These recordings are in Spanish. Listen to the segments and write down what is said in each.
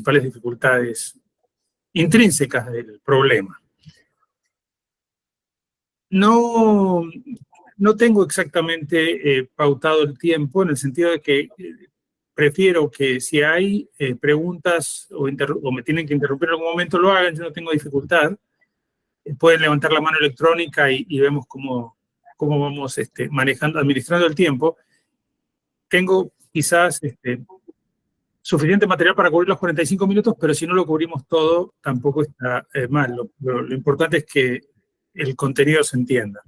principales dificultades intrínsecas del problema. No tengo exactamente pautado el tiempo, en el sentido de que prefiero que si hay preguntas o me tienen que interrumpir en algún momento, lo hagan. Yo no tengo dificultad. Pueden levantar la mano electrónica y vemos cómo vamos administrando el tiempo. Tengo quizás suficiente material para cubrir los 45 minutos, pero si no lo cubrimos todo, tampoco está mal. Lo importante es que el contenido se entienda.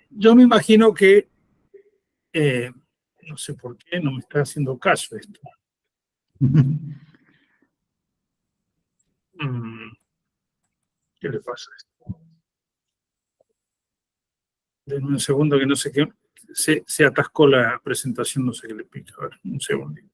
Yo me imagino que, no sé por qué no me está haciendo caso esto. ¿Qué le pasa a esto? Denme un segundo que no sé qué. Se atascó la presentación, no sé qué le pica. A ver, un segundito.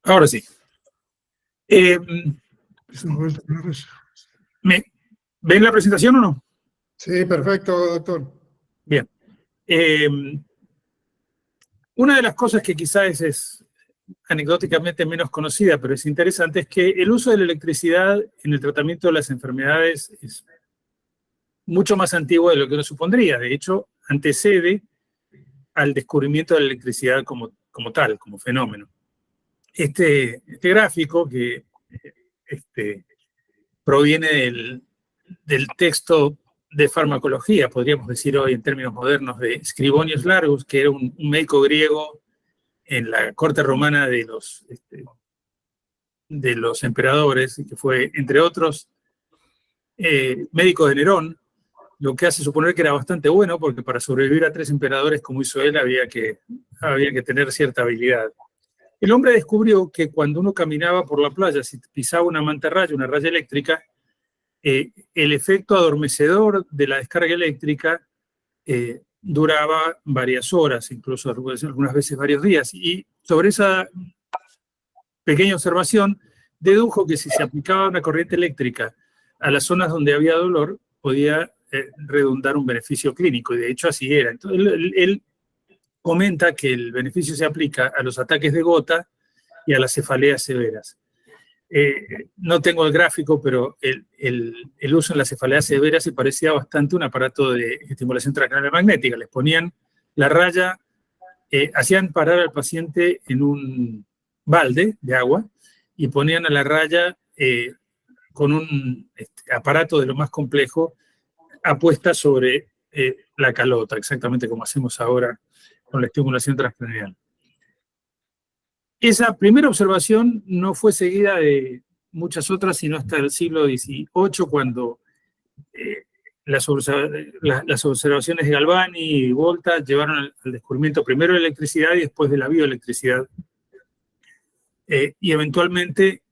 Ahora sí. ¿Ven la presentación o no? Sí, perfecto, doctor. Bien. Una de las cosas que quizás es anecdóticamente menos conocida, pero es interesante, es que el uso de la electricidad en el tratamiento de las enfermedades es mucho más antiguo de lo que uno supondría. De hecho, antecede al descubrimiento de la electricidad como tal, como fenómeno. Este gráfico, que proviene del texto de farmacología, podríamos decir hoy en términos modernos, de Scribonius Largus, que era un médico griego en la corte romana de los emperadores, y que fue, entre otros, médico de Nerón, lo que hace suponer que era bastante bueno, porque para sobrevivir a 3 emperadores como hizo él había que tener cierta habilidad. El hombre descubrió que cuando uno caminaba por la playa, si pisaba una mantarraya, una raya eléctrica, el efecto adormecedor de la descarga eléctrica duraba varias horas, incluso algunas veces varios días. Y sobre esa pequeña observación, dedujo que si se aplicaba una corriente eléctrica a las zonas donde había dolor, podía redundar un beneficio clínico, y de hecho así era. Entonces, él comenta que el beneficio se aplica a los ataques de gota y a las cefaleas severas. No tengo el gráfico, pero el uso en las cefaleas severas se parecía bastante a un aparato de estimulación transcranial magnética. Les ponían la raya, hacían parar al paciente en un balde de agua y ponían a la raya con un aparato de lo más complejo apuesta sobre la calota, exactamente como hacemos ahora con la estimulación transcranial. Esa primera observación no fue seguida de muchas otras, sino hasta el siglo XVIII, cuando las observaciones de Galvani y Volta llevaron al descubrimiento primero de la electricidad y después de la bioelectricidad, y eventualmente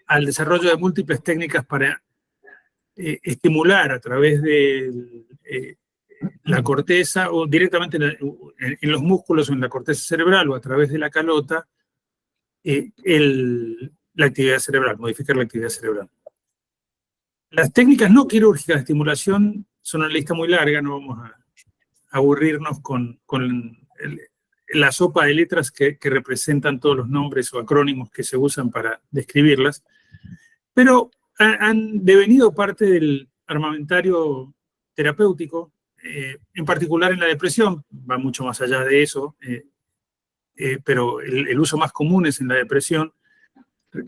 al desarrollo de múltiples técnicas para estimular a través de la corteza o directamente en los músculos o en la corteza cerebral o a través de la calota la actividad cerebral, modificar la actividad cerebral. Las técnicas no quirúrgicas de estimulación son una lista muy larga, no vamos a aburrirnos con la sopa de letras que representan todos los nombres o acrónimos que se usan para describirlas, pero han devenido parte del armamentario terapéutico, en particular en la depresión, va mucho más allá de eso, pero el uso más común es en la depresión,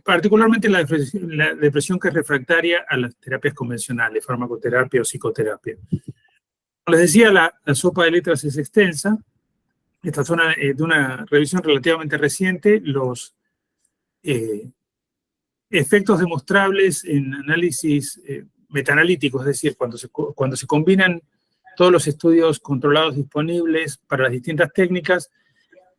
particularmente en la depresión que es refractaria a las terapias convencionales, farmacoterapia o psicoterapia. Como les decía, la sopa de letras es extensa. Esta zona de una revisión relativamente reciente, los efectos demostrables en análisis metaanalíticos, es decir, cuando se combinan todos los estudios controlados disponibles para las distintas técnicas,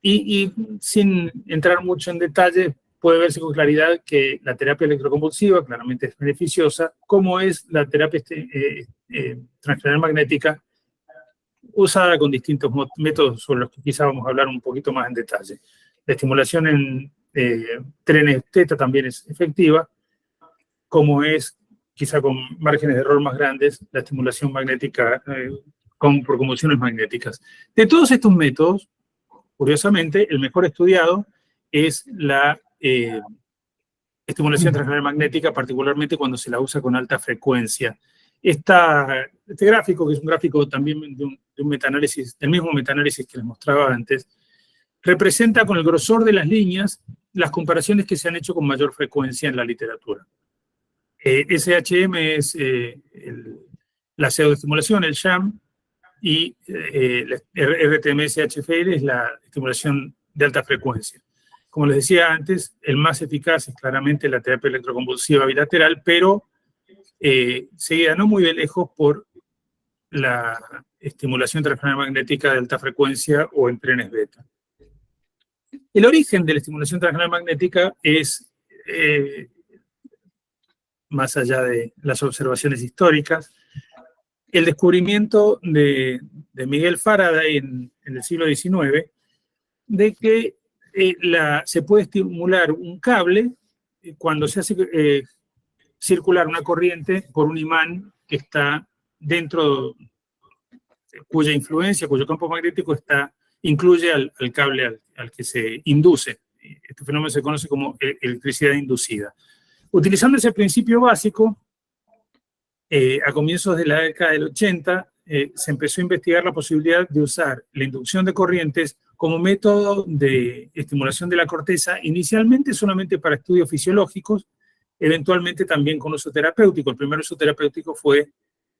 y sin entrar mucho en detalle, puede verse con claridad que la terapia electroconvulsiva claramente es beneficiosa, como es la terapia transcranial magnética, usada con distintos métodos sobre los que quizá vamos a hablar un poquito más en detalle. La estimulación en trenes θ también es efectiva. como es, quizá con márgenes de error más grandes, la estimulación magnética por convulsiones magnéticas. De todos estos métodos, curiosamente, el mejor estudiado es la estimulación transcranial magnética, particularmente cuando se la usa con alta frecuencia. Este gráfico, que es un gráfico también de un metaanálisis, del mismo metaanálisis que les mostraba antes, representa con el grosor de las líneas las comparaciones que se han hecho con mayor frecuencia en la literatura. SHM es la pseudoestimulación, el sham, y RTMS-HFL es la estimulación de alta frecuencia. Como les decía antes, el más eficaz es claramente la terapia electroconvulsiva bilateral, pero seguida no muy de lejos por la estimulación transcranial magnética de alta frecuencia o en trenes beta. El origen de la estimulación transcranial magnética es, más allá de las observaciones históricas, el descubrimiento de Miguel Faraday en el siglo XIX de que se puede estimular un cable cuando se hace circular una corriente por un imán que está dentro, cuya influencia, cuyo campo magnético incluye al cable al que se induce. Este fenómeno se conoce como electricidad inducida. Utilizando ese principio básico, a comienzos de la década del 80, se empezó a investigar la posibilidad de usar la inducción de corrientes como método de estimulación de la corteza, inicialmente solamente para estudios fisiológicos, eventualmente también con uso terapéutico. El primer uso terapéutico fue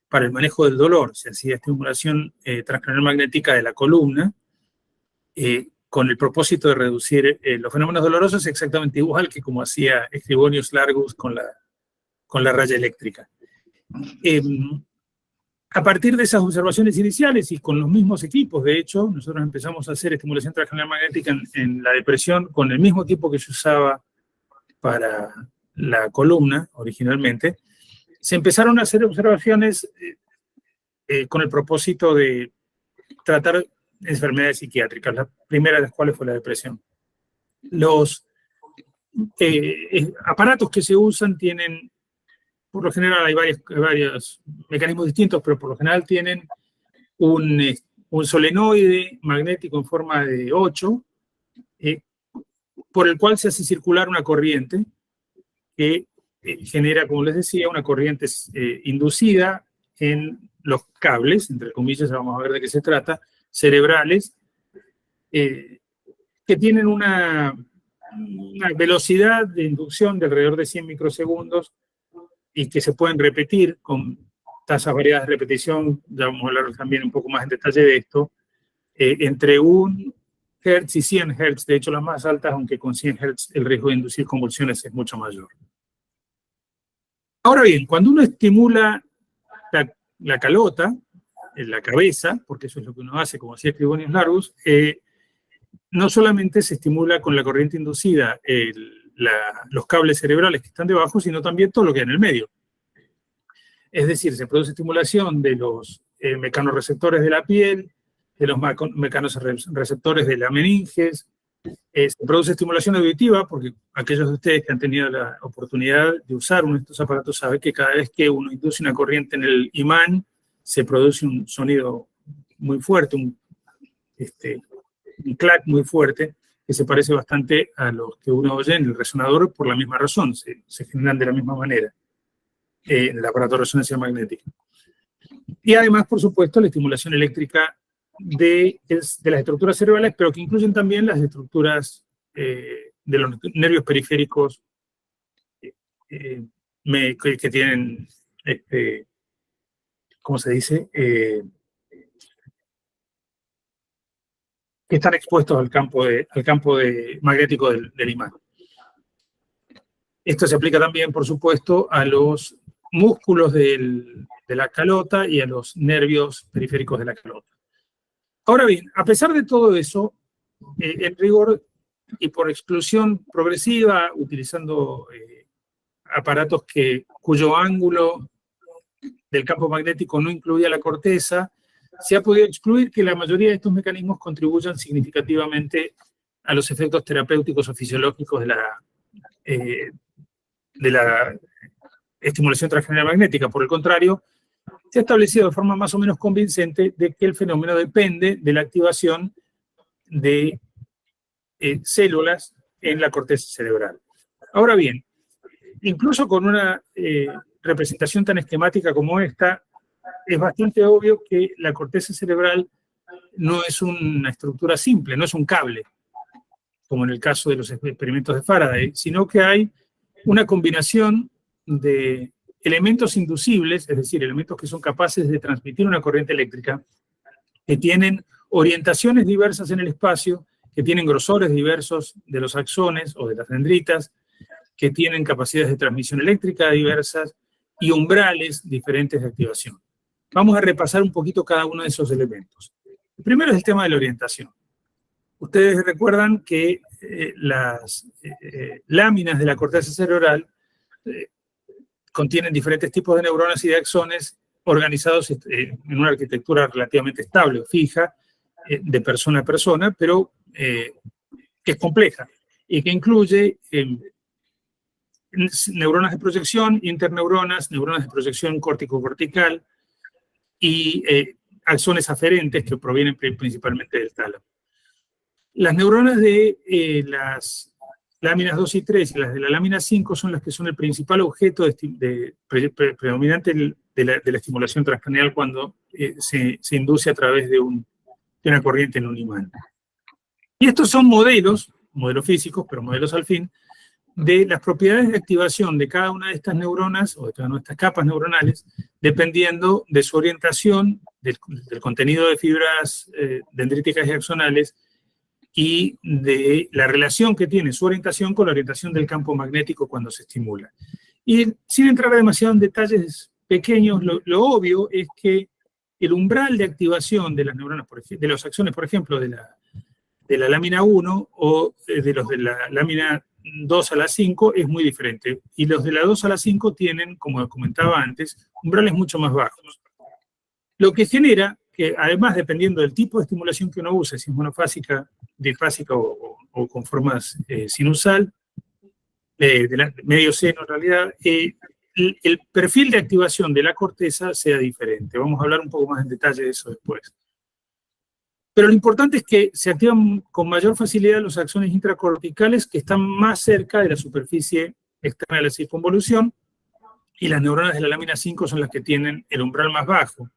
para el manejo del dolor. Se hacía estimulación transcranial magnética de la columna con el propósito de reducir los fenómenos dolorosos, exactamente igual que como hacía Scribonius Largus con la raya eléctrica. A partir de esas observaciones iniciales y con los mismos equipos, de hecho, nosotros empezamos a hacer estimulación transcranial magnética en la depresión con el mismo equipo que se usaba para la columna originalmente. Se empezaron a hacer observaciones con el propósito de tratar enfermedades psiquiátricas, la primera de las cuales fue la depresión. Los aparatos que se usan tienen, por lo general hay varios mecanismos distintos, pero por lo general tienen un solenoide magnético en forma de 8, por el cual se hace circular una corriente que genera, como les decía, una corriente inducida en los cables, entre comillas, vamos a ver de qué se trata, cerebrales, que tienen una velocidad de inducción de alrededor de 100 microsegundos y que se pueden repetir con tasas variadas de repetición, ya vamos a hablar también un poco más en detalle de esto, entre 1 Hz y 100 Hz, de hecho las más altas, aunque con 100 Hz el riesgo de inducir convulsiones es mucho mayor. Ahora bien, cuando uno estimula la calota, en la cabeza, porque eso es lo que uno hace, como decía Scribonius Largus, no solamente se estimula con la corriente inducida los cables cerebrales que están debajo, sino también todo lo que hay en el medio. Es decir, se produce estimulación de los mecanorreceptores de la piel, de los mecanorreceptores de la meninges, se produce estimulación auditiva, porque aquellos de ustedes que han tenido la oportunidad de usar uno de estos aparatos saben que cada vez que uno induce una corriente en el imán, se produce un sonido muy fuerte, un clac muy fuerte, que se parece bastante a los que uno oye en el resonador por la misma razón, se generan de la misma manera en el aparato de resonancia magnética. Y además, por supuesto, la estimulación eléctrica de las estructuras cerebrales, pero que incluyen también las estructuras de los nervios periféricos que tienen, ¿cómo se dice? Que están expuestos al campo magnético del imán. Esto se aplica también, por supuesto, a los músculos de la calota y a los nervios periféricos de la calota. Ahora bien, a pesar de todo eso, en rigor y por exclusión progresiva, utilizando aparatos cuyo ángulo del campo magnético no incluía la corteza, se ha podido excluir que la mayoría de estos mecanismos contribuyan significativamente a los efectos terapéuticos o fisiológicos de la estimulación transcranial magnética. Por el contrario, se ha establecido de forma más o menos convincente de que el fenómeno depende de la activación de células en la corteza cerebral. Ahora bien, incluso con una representación tan esquemática como esta, es bastante obvio que la corteza cerebral no es una estructura simple, no es un cable, como en el caso de los experimentos de Faraday, sino que hay una combinación de elementos inducibles, es decir, elementos que son capaces de transmitir una corriente eléctrica, que tienen orientaciones diversas en el espacio, que tienen grosores diversos de los axones o de las dendritas, que tienen capacidades de transmisión eléctrica diversas y umbrales diferentes de activación. Vamos a repasar un poquito cada uno de esos elementos. El primero es el tema de la orientación. Ustedes recuerdan que las láminas de la corteza cerebral contienen diferentes tipos de neuronas y de axones organizados en una arquitectura relativamente estable o fija, de persona a persona, pero que es compleja y que incluye neuronas de proyección, interneuronas, neuronas de proyección córtico-cortical y axones aferentes que provienen principalmente del tálamo. Las neuronas de las láminas 2 y 3 y las de la lámina 5 son las que son el principal objeto predominante de la estimulación transcranial cuando se induce a través de una corriente en un imán. Y estos son modelos físicos, pero modelos al fin, de las propiedades de activación de cada una de estas neuronas o de cada una de estas capas neuronales, dependiendo de su orientación, del contenido de fibras dendríticas y axonales y de la relación que tiene su orientación con la orientación del campo magnético cuando se estimula. Y sin entrar demasiado en detalles pequeños, lo obvio es que el umbral de activación de las neuronas, de los axones, por ejemplo, de la lámina 1 o de los de la lámina 2 a la 5 es muy diferente. Y los de la 2 a la 5 tienen, como comentaba antes, umbrales mucho más bajos. Lo que genera que, además, dependiendo del tipo de estimulación que uno use, si es monofásica, difásica o con formas sinusal, de medio seno en realidad, el perfil de activación de la corteza sea diferente. Vamos a hablar un poco más en detalle de eso después. Pero lo importante es que se activan con mayor facilidad los axones intracorticales que están más cerca de la superficie externa de la circunvolución, y las neuronas de la lámina 5 son las que tienen el umbral más bajo.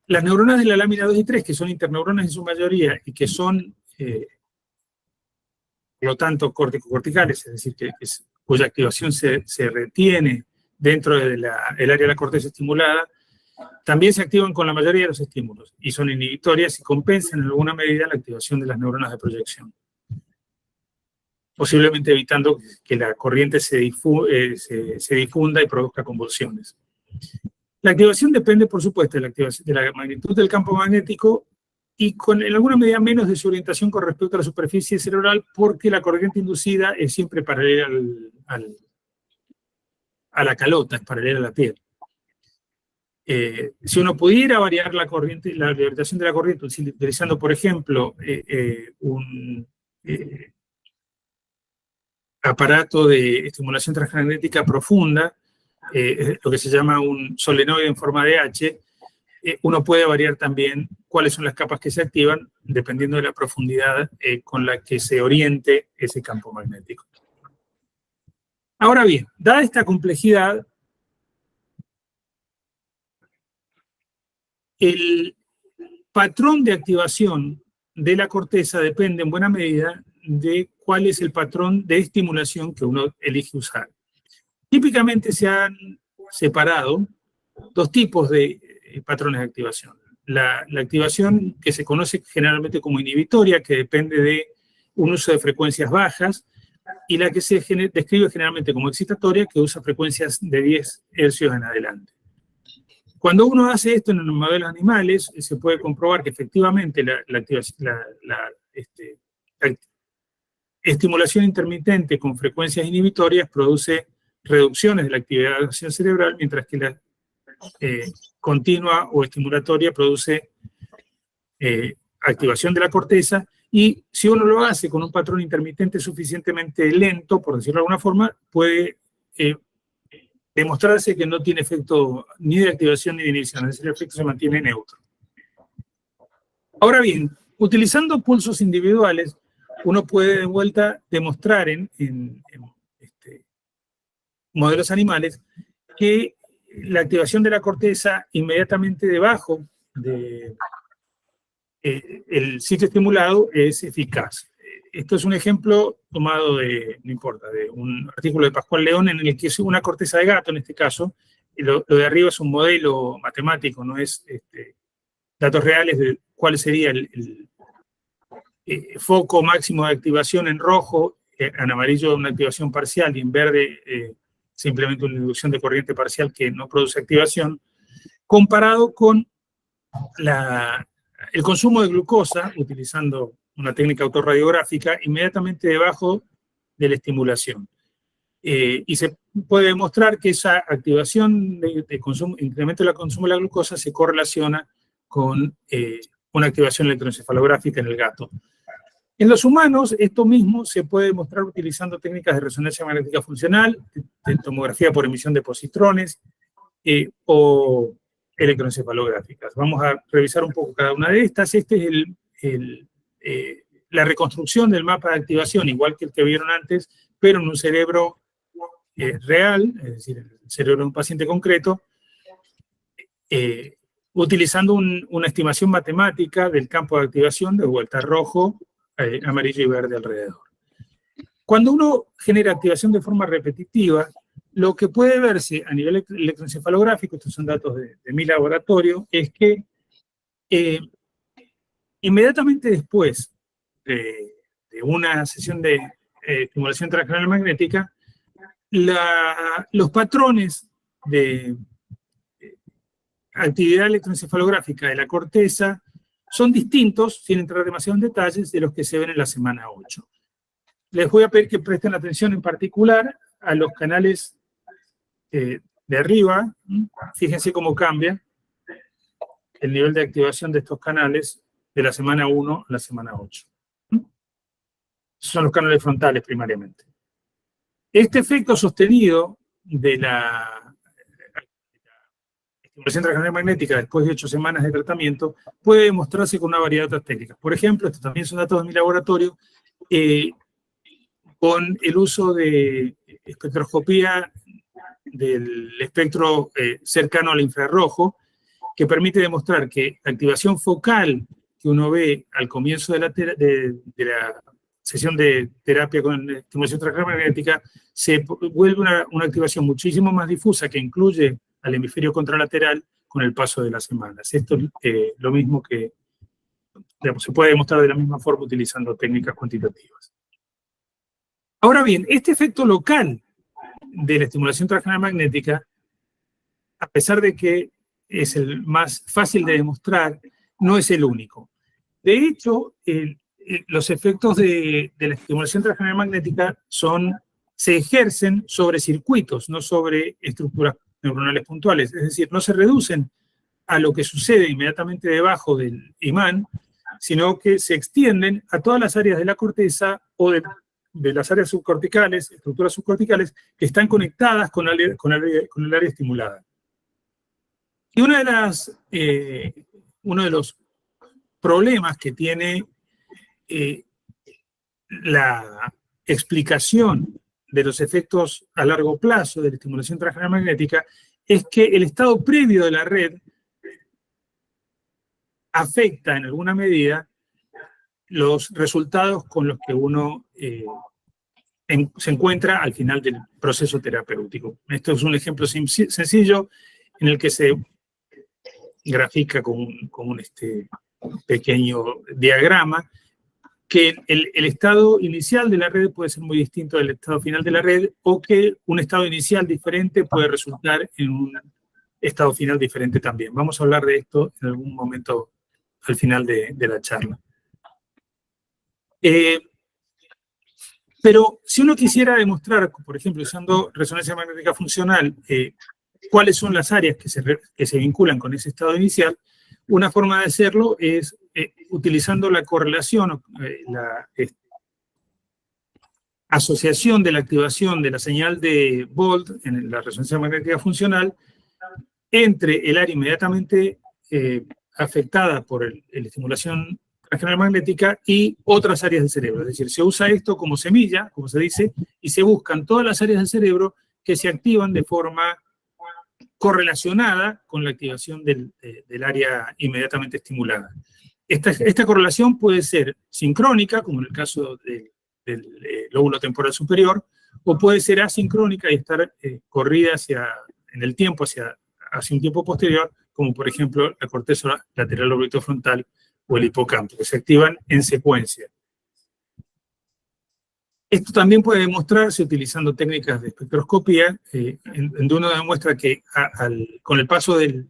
Las neuronas de la lámina 2 y 3, que son interneuronas en su mayoría y que son, por lo tanto, córtico-corticales, es decir, cuya activación se retiene dentro del área de la corteza estimulada, también se activan con la mayoría de los estímulos y son inhibitorias y compensan en alguna medida la activación de las neuronas de proyección, posiblemente evitando que la corriente se difunda y produzca convulsiones. La activación depende, por supuesto, de la magnitud del campo magnético y en alguna medida menos de su orientación con respecto a la superficie cerebral, porque la corriente inducida es siempre paralela a la calota, es paralela a la piel. Si uno pudiera variar la orientación de la corriente utilizando, por ejemplo, un aparato de estimulación transmagnética profunda, lo que se llama un solenoide en forma de H, uno puede variar también cuáles son las capas que se activan dependiendo de la profundidad con la que se oriente ese campo magnético. Ahora bien, dada esta complejidad, el patrón de activación de la corteza depende en buena medida de cuál es el patrón de estimulación que uno elige usar. Típicamente se han separado dos tipos de patrones de activación. La activación que se conoce generalmente como inhibitoria, que depende de un uso de frecuencias bajas, y la que se describe generalmente como excitatoria, que usa frecuencias de 10 hercios en adelante. Cuando uno hace esto en los modelos animales, se puede comprobar que efectivamente la estimulación intermitente con frecuencias inhibitorias produce reducciones de la actividad cerebral, mientras que la continua o estimulatoria produce activación de la corteza, y si uno lo hace con un patrón intermitente suficientemente lento, por decirlo de alguna forma, puede demostrarse que no tiene efecto ni de activación ni de inhibición, es decir, el efecto se mantiene neutro. Ahora bien, utilizando pulsos individuales, uno puede de vuelta demostrar en modelos animales que la activación de la corteza inmediatamente debajo del sitio estimulado es eficaz. Esto es un ejemplo tomado de un artículo de Pascual León en el que es una corteza de gato, en este caso, y lo de arriba es un modelo matemático, no es datos reales de cuál sería el foco máximo de activación en rojo, en amarillo una activación parcial y en verde simplemente una inducción de corriente parcial que no produce activación, comparado con el consumo de glucosa, utilizando una técnica autorradiográfica, inmediatamente debajo de la estimulación. Y se puede demostrar que esa activación de consumo, incremento del consumo de la glucosa se correlaciona con una activación electroencefalográfica en el gato. En los humanos, esto mismo se puede demostrar utilizando técnicas de resonancia magnética funcional, de tomografía por emisión de positrones o electroencefalográficas. Vamos a revisar un poco cada una de estas. Este es la reconstrucción del mapa de activación, igual que el que vieron antes, pero en un cerebro real, es decir, el cerebro de un paciente concreto, utilizando una estimación matemática del campo de activación de vuelta rojo, amarillo y verde alrededor. Cuando uno genera activación de forma repetitiva, lo que puede verse a nivel electroencefalográfico, estos son datos de mi laboratorio, es que inmediatamente después de una sesión de estimulación transcranial magnética, los patrones de actividad electroencefalográfica de la corteza son distintos, sin entrar demasiado en detalles, de los que se ven en la semana 8. Les voy a pedir que presten atención en particular a los canales de arriba. Fíjense cómo cambia el nivel de activación de estos canales de la semana 1 a la semana 8. Son los canales frontales primariamente. Este efecto sostenido de la estimulación transcranial magnética después de 8 semanas de tratamiento puede demostrarse con una variedad de otras técnicas. Por ejemplo, estos también son datos de mi laboratorio, con el uso de espectroscopía del espectro cercano al infrarrojo, que permite demostrar que la activación focal que uno ve al comienzo de la sesión de terapia con estimulación transcranial magnética se vuelve una activación muchísimo más difusa que incluye al hemisferio contralateral con el paso de las semanas. Esto es lo mismo que, digamos, se puede demostrar de la misma forma utilizando técnicas cuantitativas. Ahora bien, este efecto local de la estimulación transcranial magnética, a pesar de que es el más fácil de demostrar, no es el único. De hecho, los efectos de la estimulación transcranial magnética se ejercen sobre circuitos, no sobre estructuras neuronales puntuales. Es decir, no se reducen a lo que sucede inmediatamente debajo del imán, sino que se extienden a todas las áreas de la corteza o de las áreas subcorticales, estructuras subcorticales, que están conectadas con el área estimulada. Y uno de los problemas que tiene la explicación de los efectos a largo plazo de la estimulación transcranial magnética es que el estado previo de la red afecta en alguna medida los resultados con los que uno se encuentra al final del proceso terapéutico. Esto es un ejemplo sencillo en el que se grafica con un pequeño diagrama que el estado inicial de la red puede ser muy distinto del estado final de la red, o que un estado inicial diferente puede resultar en un estado final diferente también. Vamos a hablar de esto en algún momento al final de la charla. Pero si uno quisiera demostrar, por ejemplo, usando resonancia magnética funcional, cuáles son las áreas que se vinculan con ese estado inicial, una forma de hacerlo es utilizando la correlación, asociación de la activación de la señal de Bolt en la resonancia magnética funcional entre el área inmediatamente afectada por la estimulación transcranial magnética y otras áreas del cerebro. Es decir, se usa esto como semilla, como se dice, y se buscan todas las áreas del cerebro que se activan de forma correlacionada con la activación del área inmediatamente estimulada. Esta correlación puede ser sincrónica, como en el caso del lóbulo temporal superior, o puede ser asincrónica y estar corrida en el tiempo hacia un tiempo posterior, como por ejemplo la corteza lateral orbitofrontal o el hipocampo, que se activan en secuencia. Esto también puede demostrarse utilizando técnicas de espectroscopía, en donde uno demuestra que con el paso de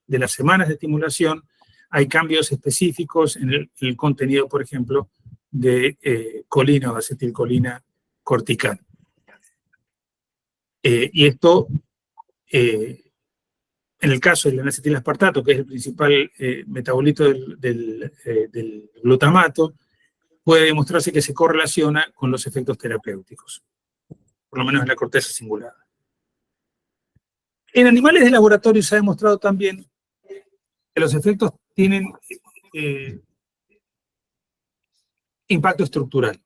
las semanas de estimulación hay cambios específicos en el contenido, por ejemplo, de colina o acetilcolina cortical. Y esto, en el caso del N-acetilaspartato, que es el principal metabolito del glutamato, puede demostrarse que se correlaciona con los efectos terapéuticos, por lo menos en la corteza cingulada. En animales de laboratorio se ha demostrado también que los efectos tienen impacto estructural.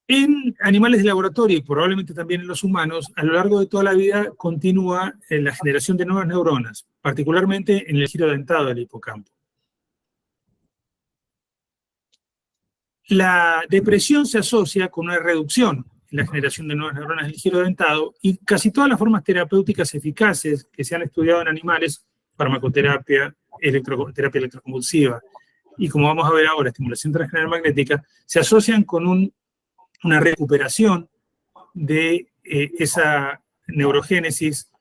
En animales de laboratorio y probablemente también en los humanos, a lo largo de toda la vida continúa la generación de nuevas neuronas, particularmente en el giro dentado del hipocampo. La depresión se asocia con una reducción en la generación de nuevas neuronas del giro dentado y casi todas las formas terapéuticas eficaces que se han estudiado en animales, farmacoterapia, terapia electroconvulsiva y, como vamos a ver ahora, estimulación transcranial magnética, se asocian con una recuperación de esa neurogénesis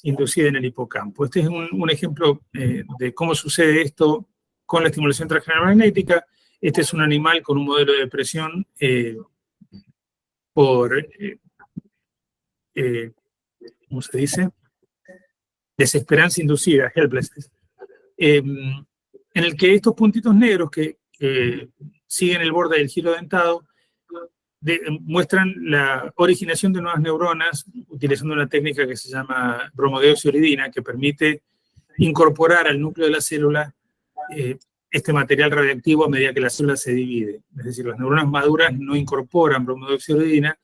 inducida en el hipocampo. Este es un ejemplo de cómo sucede esto con la estimulación transcranial magnética. Este es un animal con un modelo de depresión por, ¿cómo se dice? Desesperanza inducida, helplessness, en el que estos puntitos negros que siguen el borde del giro dentado muestran la originación de nuevas neuronas utilizando una técnica que se llama bromodeoxyuridina, que permite incorporar al núcleo de la célula este material radiactivo a medida que la célula se divide. Es decir, las neuronas maduras no incorporan bromodeoxyuridina.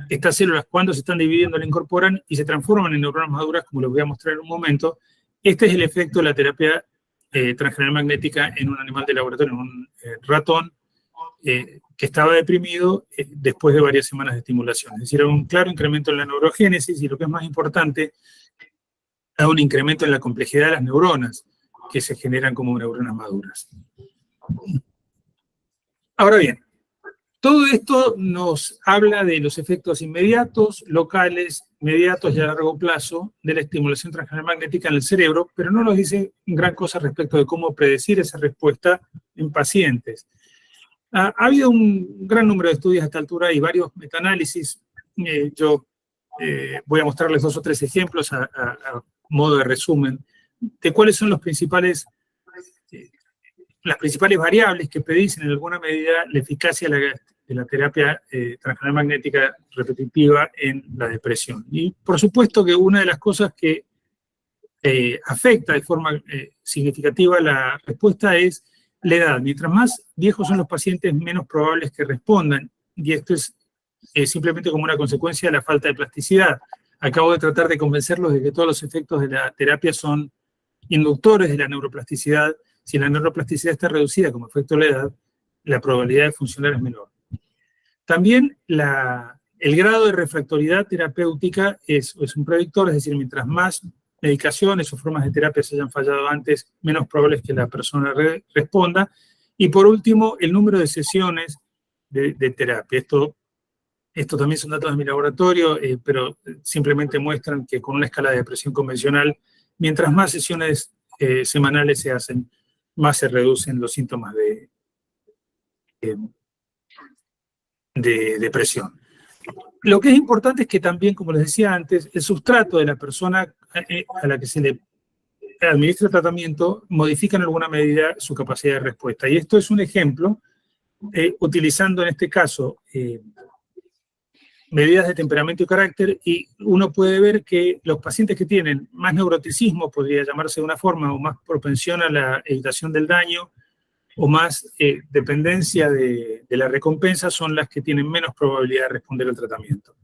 Estas células, cuando se están dividiendo, la incorporan y se transforman en neuronas maduras, como les voy a mostrar en un momento. Este es el efecto de la terapia transcranial magnética en un animal de laboratorio, en un ratón, que estaba deprimido después de varias semanas de estimulación. Es decir, hay un claro incremento en la neurogénesis y, lo que es más importante, hay un incremento en la complejidad de las neuronas que se generan como neuronas maduras. Ahora bien, todo esto nos habla de los efectos inmediatos, locales, mediatos y a largo plazo de la estimulación transcranial magnética en el cerebro, pero no nos dice gran cosa respecto de cómo predecir esa respuesta en pacientes. Ha habido un gran número de estudios a esta altura y varios metaanálisis. Yo voy a mostrarles 2 o 3 ejemplos a modo de resumen de cuáles son las principales variables que predicen en alguna medida la eficacia de la terapia transcranial magnética repetitiva en la depresión. Y por supuesto que una de las cosas que afecta de forma significativa la respuesta es la edad. Mientras más viejos son los pacientes, menos probables que respondan. Y esto es simplemente como una consecuencia de la falta de plasticidad. Acabo de tratar de convencerlos de que todos los efectos de la terapia son inductores de la neuroplasticidad. Si la neuroplasticidad está reducida como efecto de la edad, la probabilidad de funcionar es menor. También el grado de refractoriedad terapéutica es un predictor, es decir, mientras más medicaciones o formas de terapia se hayan fallado antes, menos probable es que la persona responda. Y por último, el número de sesiones de terapia. Esto también son datos de mi laboratorio, pero simplemente muestran que con una escala de depresión convencional, mientras más sesiones semanales se hacen, más se reducen los síntomas de depresión. Lo que es importante es que también, como les decía antes, el sustrato de la persona a la que se le administra tratamiento modifica en alguna medida su capacidad de respuesta. Y esto es un ejemplo utilizando en este caso medidas de temperamento y carácter, y uno puede ver que los pacientes que tienen más neuroticismo, podría llamarse de una forma, o más propensión a la evitación del daño, o más dependencia de la recompensa, son las que tienen menos probabilidad de responder al tratamiento.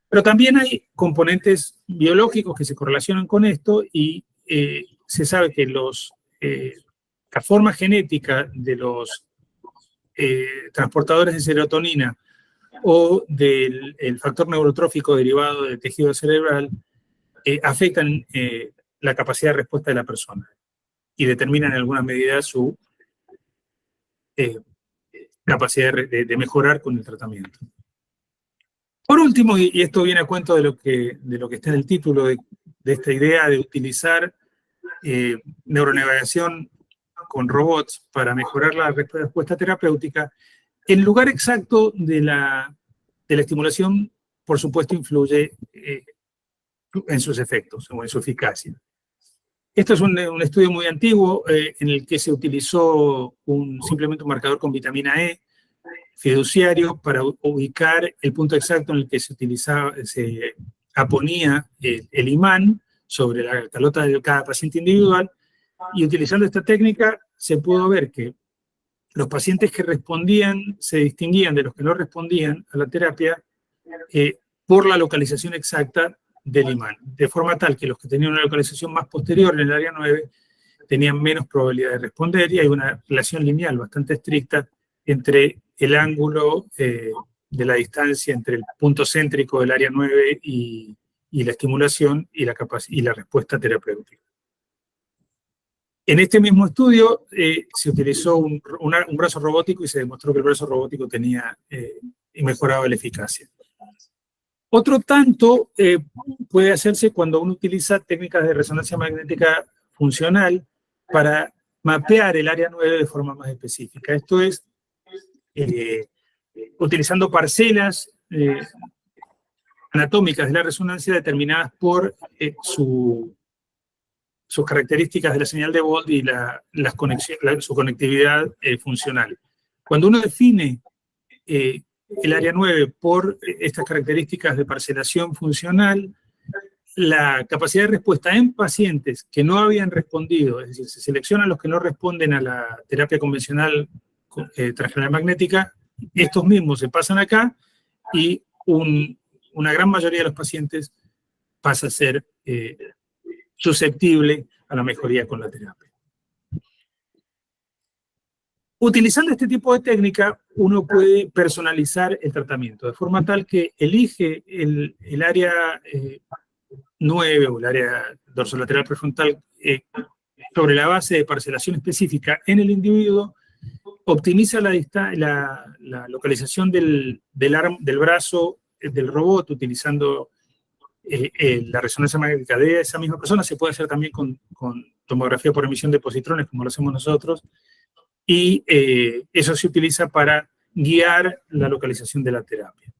Pero también hay componentes biológicos que se correlacionan con esto, y se sabe que la forma genética de los transportadores de serotonina o del factor neurotrófico derivado del tejido cerebral afectan la capacidad de respuesta de la persona y determinan en alguna medida su capacidad de mejorar con el tratamiento. Por último, y esto viene a cuento de lo que está en el título de esta idea de utilizar neuronavegación con robots para mejorar la respuesta terapéutica, el lugar exacto de la estimulación, por supuesto, influye en sus efectos o en su eficacia. Esto es un estudio muy antiguo en el que se utilizó simplemente un marcador con vitamina E fiduciario para ubicar el punto exacto en el que se aponía el imán sobre la calota de cada paciente individual, y utilizando esta técnica se pudo ver que los pacientes que respondían se distinguían de los que no respondían a la terapia por la localización exacta del imán, de forma tal que los que tenían una localización más posterior en el área 9 tenían menos probabilidad de responder, y hay una relación lineal bastante estricta entre el ángulo de la distancia entre el punto céntrico del área 9 y la estimulación y la respuesta terapéutica. En este mismo estudio se utilizó un brazo robótico y se demostró que el brazo robótico tenía y mejoraba la eficacia. Otro tanto puede hacerse cuando uno utiliza técnicas de resonancia magnética funcional para mapear el área 9 de forma más específica. Esto es utilizando parcelas anatómicas de la resonancia determinadas por sus características de la señal de Bolt y su conectividad funcional. Cuando uno define el área 9 por estas características de parcelación funcional, la capacidad de respuesta en pacientes que no habían respondido, es decir, se seleccionan los que no responden a la terapia convencional transcranial magnética, estos mismos se pasan acá, y una gran mayoría de los pacientes pasa a ser susceptible a la mejoría con la terapia. Utilizando este tipo de técnica, uno puede personalizar el tratamiento, de forma tal que elige el área 9 o el área dorsolateral prefrontal sobre la base de parcelación específica en el individuo, optimiza la localización del brazo del robot utilizando la resonancia magnética de esa misma persona. Se puede hacer también con tomografía por emisión de positrones, como lo hacemos nosotros, y eso se utiliza para guiar la localización de la terapia.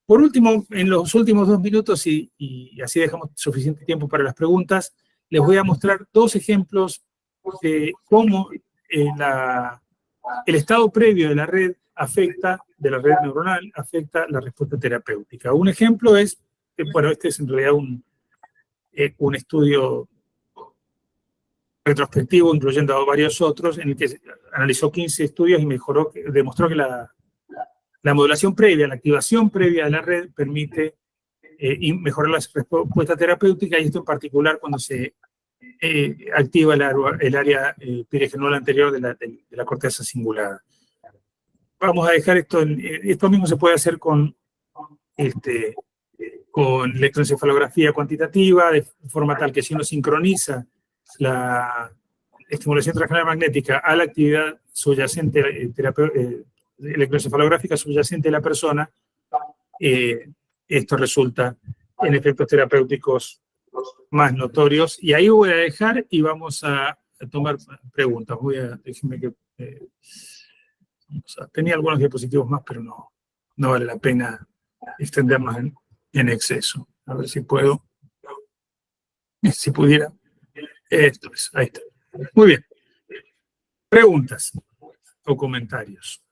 Por último, en los últimos 2 minutos, y así dejamos suficiente tiempo para las preguntas, les voy a mostrar 2 ejemplos de cómo el estado previo de la red neuronal afecta la respuesta terapéutica. Un ejemplo es, bueno, este es en realidad un estudio retrospectivo, incluyendo a varios otros, en el que analizó 15 estudios y demostró que la modulación previa, la activación previa de la red permite mejorar la respuesta terapéutica, y esto en particular cuando se activa el área pirigenual anterior de la corteza cingulada. Vamos a dejar esto esto mismo se puede hacer con electroencefalografía cuantitativa, de forma tal que si uno sincroniza la estimulación transcranial magnética a la actividad subyacente, electroencefalográfica subyacente de la persona, esto resulta en efectos terapéuticos más notorios. Y ahí voy a dejar y vamos a tomar preguntas. Déjenme que... tenía algunos diapositivos más, pero no vale la pena extendernos en exceso. A ver si puedo. Si pudiera. Esto es, ahí está. Muy bien. Preguntas. o comentarios.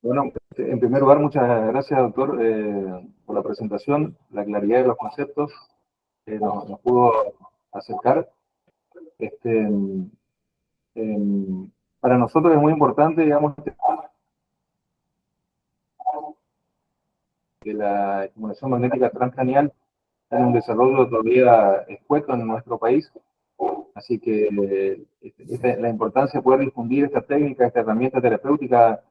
Bueno, en primer lugar, muchas gracias, doctor, por la presentación, la claridad de los conceptos, nos pudo acercar. Para nosotros es muy importante, digamos, que la estimulación magnética transcranial tiene un desarrollo todavía escueto en nuestro país, así que la importancia de poder difundir esta técnica, esta herramienta terapéutica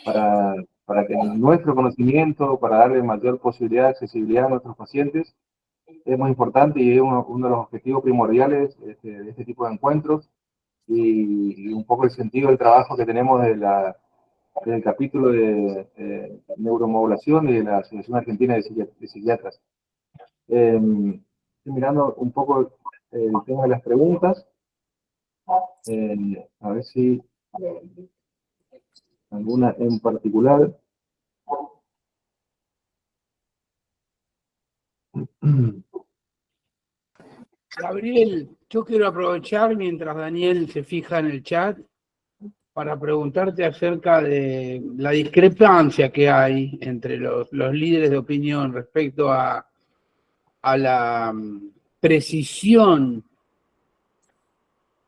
para que nuestro conocimiento, para darle mayor posibilidad de accesibilidad a nuestros pacientes, es muy importante y es uno de los objetivos primordiales de este tipo de encuentros y un poco el sentido del trabajo que tenemos del capítulo de neuromodulación y de la Asociación Argentina de Psiquiatras. Estoy mirando un poco el tema de las preguntas, a ver si alguna en particular. Gabriel, yo quiero aprovechar mientras Daniel se fija en el chat para preguntarte acerca de la discrepancia que hay entre los líderes de opinión respecto a la precisión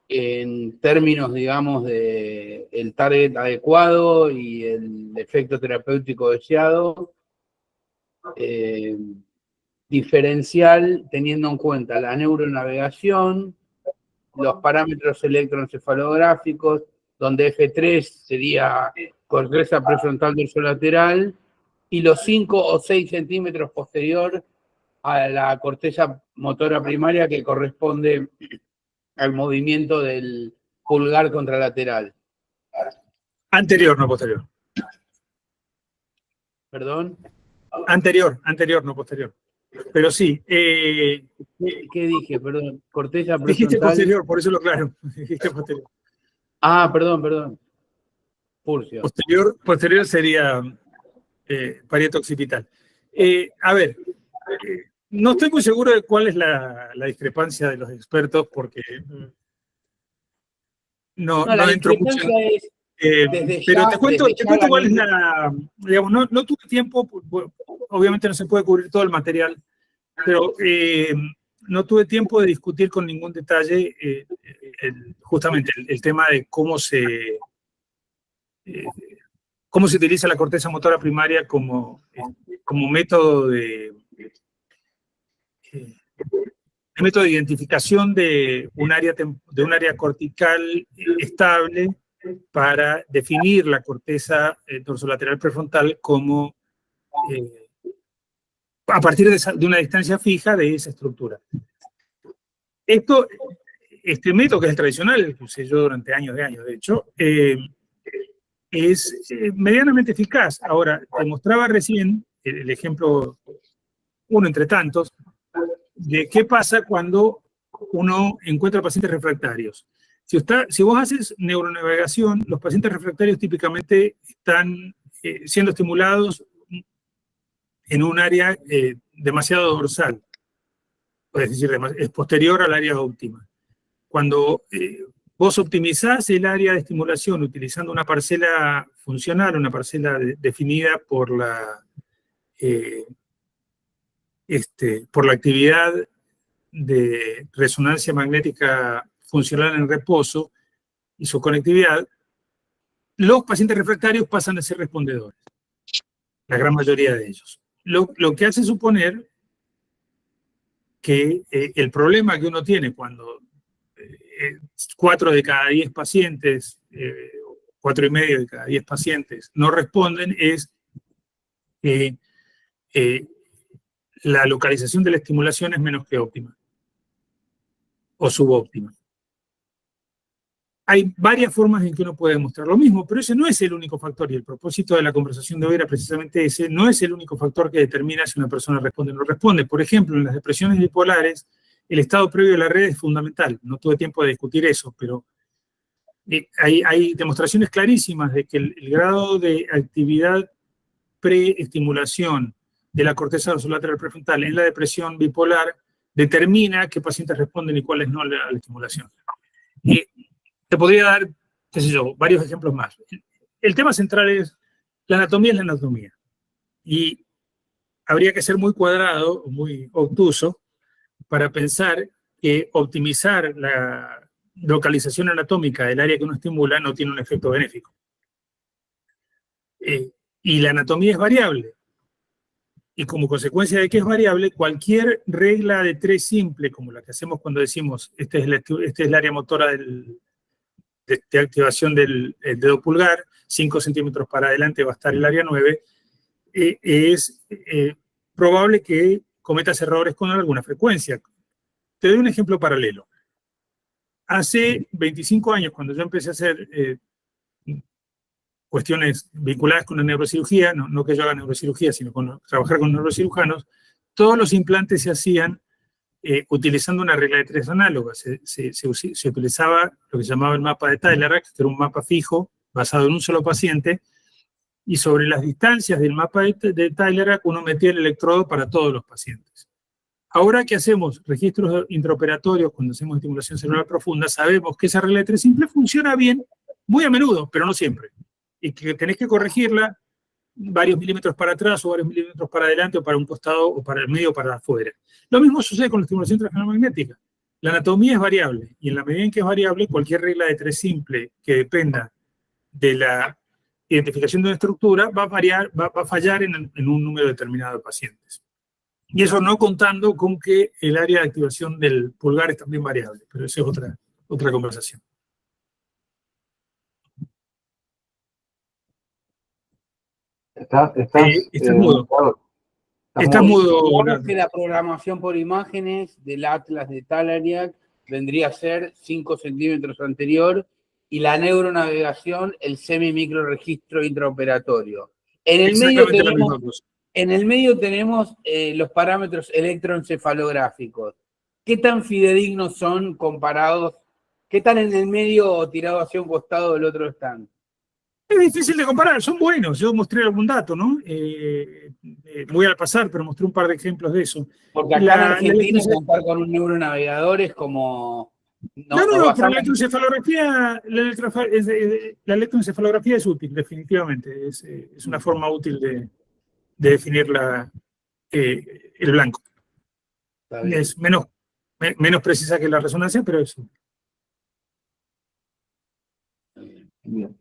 en términos, digamos, de el target adecuado y el efecto terapéutico deseado, diferencial teniendo en cuenta la neuronavegación, los parámetros electroencefalográficos, donde F3 sería corteza prefrontal dorsolateral y los 5 o 6 centímetros posterior a la corteza motora primaria que corresponde al movimiento del pulgar contralateral. Anterior, no posterior. ¿Perdón? Anterior, no posterior. Pero sí. ¿Qué dije? Perdón. Corteza prefrontal. Dijiste posterior, por eso lo aclaro. Dijiste posterior. Ah, perdón. Purcio. Posterior sería parieto occipital. A ver, no estoy muy seguro de cuál es la discrepancia de los expertos porque no entro mucho. Pero te cuento cuál es la. Digamos, no tuve tiempo, obviamente no se puede cubrir todo el material, pero no tuve tiempo de discutir con ningún detalle justamente el tema de cómo se utiliza la corteza motora primaria como método de identificación de un área cortical estable para definir la corteza dorsolateral prefrontal como a partir de una distancia fija de esa estructura. Este método, que es el tradicional, que usé yo durante años de hecho, es medianamente eficaz. Ahora, te mostraba recién el ejemplo, uno entre tantos, de qué pasa cuando uno encuentra pacientes refractarios. Si vos haces neuronavegación, los pacientes refractarios típicamente están siendo estimulados en un área demasiado dorsal, es decir, es posterior al área óptima. Cuando vos optimizás el área de estimulación utilizando una parcela funcional, una parcela definida por la actividad de resonancia magnética funcional en reposo y su conectividad, los pacientes refractarios pasan a ser respondedores, la gran mayoría de ellos. Lo que hace suponer que el problema que uno tiene cuando 4 de cada 10 pacientes, 4,5 de cada 10 pacientes no responden es que la localización de la estimulación es menos que óptima o subóptima. Hay varias formas en que uno puede demostrar lo mismo, pero ese no es el único factor, y el propósito de la conversación de hoy era precisamente ese. No es el único factor que determina si una persona responde o no responde. Por ejemplo, en las depresiones bipolares, el estado previo de la red es fundamental. No tuve tiempo de discutir eso, pero hay demostraciones clarísimas de que el grado de actividad preestimulación de la corteza dorsolateral prefrontal en la depresión bipolar determina qué pacientes responden y cuáles no a la estimulación. Te podría dar, qué sé yo, varios ejemplos más. El tema central es la anatomía. Y habría que ser muy cuadrado, muy obtuso, para pensar que optimizar la localización anatómica del área que uno estimula no tiene un efecto benéfico. Y la anatomía es variable. Y como consecuencia de que es variable, cualquier regla de 3 simple, como la que hacemos cuando decimos este es el área motora de activación del dedo pulgar, 5 centímetros para adelante va a estar el área 9, es probable que cometas errores con alguna frecuencia. Te doy un ejemplo paralelo. Hace 25 años, cuando yo empecé a hacer cuestiones vinculadas con la neurocirugía, no que yo haga neurocirugía, sino trabajar con neurocirujanos, todos los implantes se hacían utilizando una regla de 3 análoga. Se utilizaba lo que se llamaba el mapa de Tyler, que era un mapa fijo basado en un solo paciente, y sobre las distancias del mapa de Tyler uno metía el electrodo para todos los pacientes. Ahora que hacemos registros intraoperatorios, cuando hacemos estimulación celular profunda, sabemos que esa regla de 3 simple funciona bien, muy a menudo, pero no siempre. Y que tenés que corregirla varios milímetros para atrás o varios milímetros para adelante o para un costado o para el medio o para afuera. Lo mismo sucede con la estimulación transcranial magnética. La anatomía es variable y en la medida en que es variable, cualquier regla de 3 simple que dependa de la identificación de una estructura va a fallar en un número determinado de pacientes. Y eso no contando con que el área de activación del pulgar es también variable, pero eso es otra conversación. Estás mudo. Estás mudo. Digamos que la programación por imágenes del atlas de Talariac vendría a ser 5 centímetros anterior y la neuronavegación el semi-microregistro intraoperatorio. En el medio tenemos los parámetros electroencefalográficos. ¿Qué tan fidedignos son comparados? ¿Qué tan en el medio o tirado hacia un costado del otro están? Es difícil de comparar, son buenos. Yo mostré algún dato, ¿no? Voy al pasar, pero mostré un par de ejemplos de eso. Porque acá en Argentina contar con un neuronavegador es como... No, pero la electroencefalografía es útil, definitivamente. Es una forma útil de definir el blanco. Es menos precisa que la resonancia, pero es útil. Bien.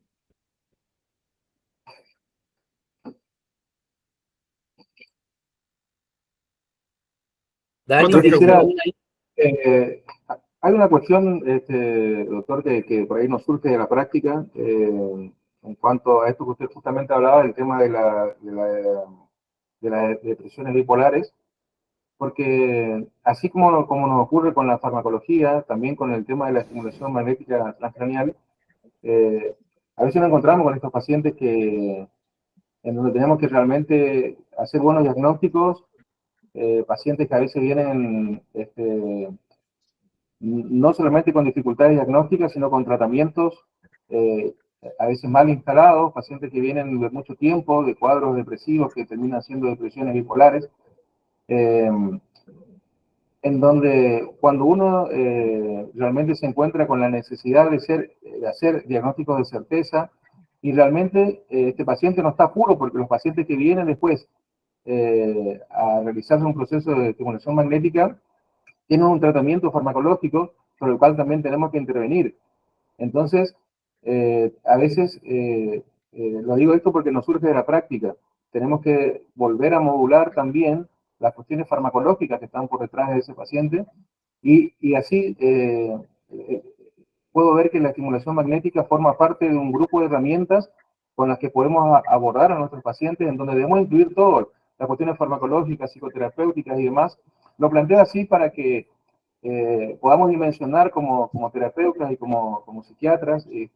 Hay una cuestión, doctor, que por ahí nos surge de la práctica, en cuanto a esto que usted justamente hablaba, del tema de las depresiones bipolares, porque así como nos ocurre con la farmacología, también con el tema de la estimulación magnética transcranial, a veces nos encontramos con estos pacientes en donde tenemos que realmente hacer buenos diagnósticos, pacientes que a veces vienen no solamente con dificultades diagnósticas, sino con tratamientos a veces mal instalados, pacientes que vienen de mucho tiempo, de cuadros depresivos que terminan siendo depresiones bipolares, en donde cuando uno realmente se encuentra con la necesidad de hacer diagnósticos de certeza, y realmente este paciente no está puro, porque los pacientes que vienen después a realizarse un proceso de estimulación magnética tienen un tratamiento farmacológico sobre el cual también tenemos que intervenir. Entonces, a veces, lo digo esto porque nos surge de la práctica, tenemos que volver a modular también las cuestiones farmacológicas que están por detrás de ese paciente, y así puedo ver que la estimulación magnética forma parte de un grupo de herramientas con las que podemos abordar a nuestros pacientes, en donde debemos incluir todo, las cuestiones farmacológicas, psicoterapéuticas y demás. Lo planteo así para que podamos dimensionar como terapeutas y como psiquiatras, y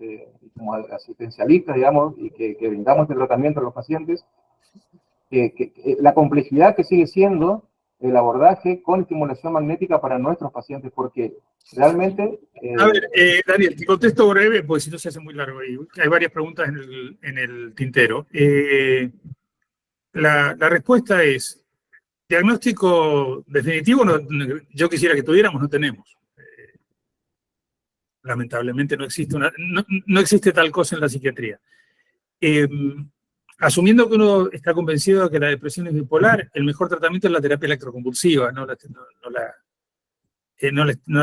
como asistencialistas, digamos, y que brindamos este tratamiento a los pacientes, la complejidad que sigue siendo el abordaje con estimulación magnética para nuestros pacientes, porque realmente... A ver, Daniel, te contesto breve, porque si no se hace muy largo. Hay varias preguntas en el tintero. La respuesta es, Diagnóstico definitivo, yo quisiera que tuviéramos, no tenemos. Lamentablemente no existe tal cosa en la psiquiatría. Asumiendo que uno está convencido de que la depresión es bipolar, el mejor tratamiento es la terapia electroconvulsiva, no la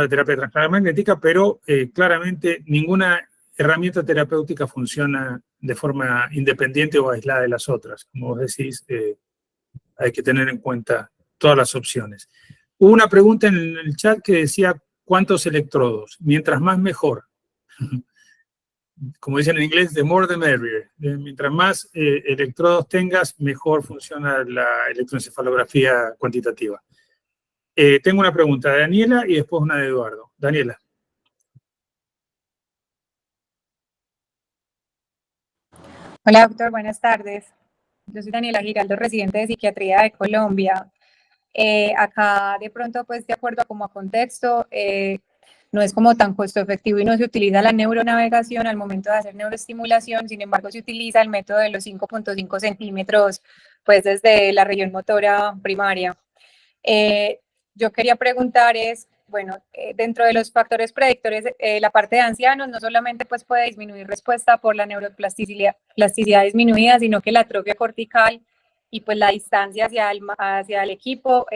terapia transcranial magnética, pero claramente ninguna herramienta terapéutica funciona de forma independiente o aislada de las otras. Como vos decís, hay que tener en cuenta todas las opciones. Hubo una pregunta en el chat que decía, ¿cuántos electrodos? Mientras más, mejor. Como dicen en inglés, the more the merrier. Mientras más electrodos tengas, mejor funciona la electroencefalografía cuantitativa. Tengo una pregunta de Daniela y después una de Eduardo. Daniela. Hola, doctor, buenas tardes. Yo soy Daniela Giraldo, residente de Psiquiatría de Colombia. Acá, de pronto, pues, de acuerdo a contexto, no es como tan costo efectivo y no se utiliza la neuronavegación al momento de hacer neuroestimulación, sin embargo, se utiliza el método de los 5.5 centímetros, pues, desde la región motora primaria. Yo quería preguntar bueno, dentro de los factores predictores, la parte de ancianos no solamente pues puede disminuir respuesta por la neuroplasticidad disminuida, sino que la atrofia cortical y pues la distancia hacia el equipo,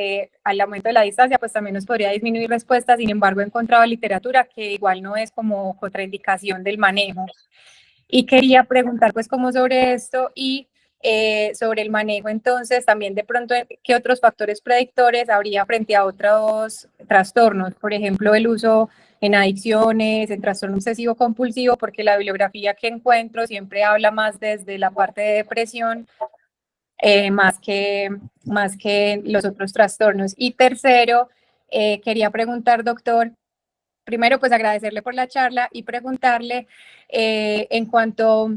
al aumento de la distancia, pues también nos podría disminuir respuesta. Sin embargo, he encontrado literatura que igual no es como contraindicación del manejo. Y quería preguntar pues como sobre esto y sobre el manejo, entonces, también de pronto, ¿qué otros factores predictores habría frente a otros trastornos? Por ejemplo, el uso en adicciones, en trastorno obsesivo compulsivo, porque la bibliografía que encuentro siempre habla más desde la parte de depresión, más que los otros trastornos. Y tercero, quería preguntar, doctor, primero, pues agradecerle por la charla y preguntarle en cuanto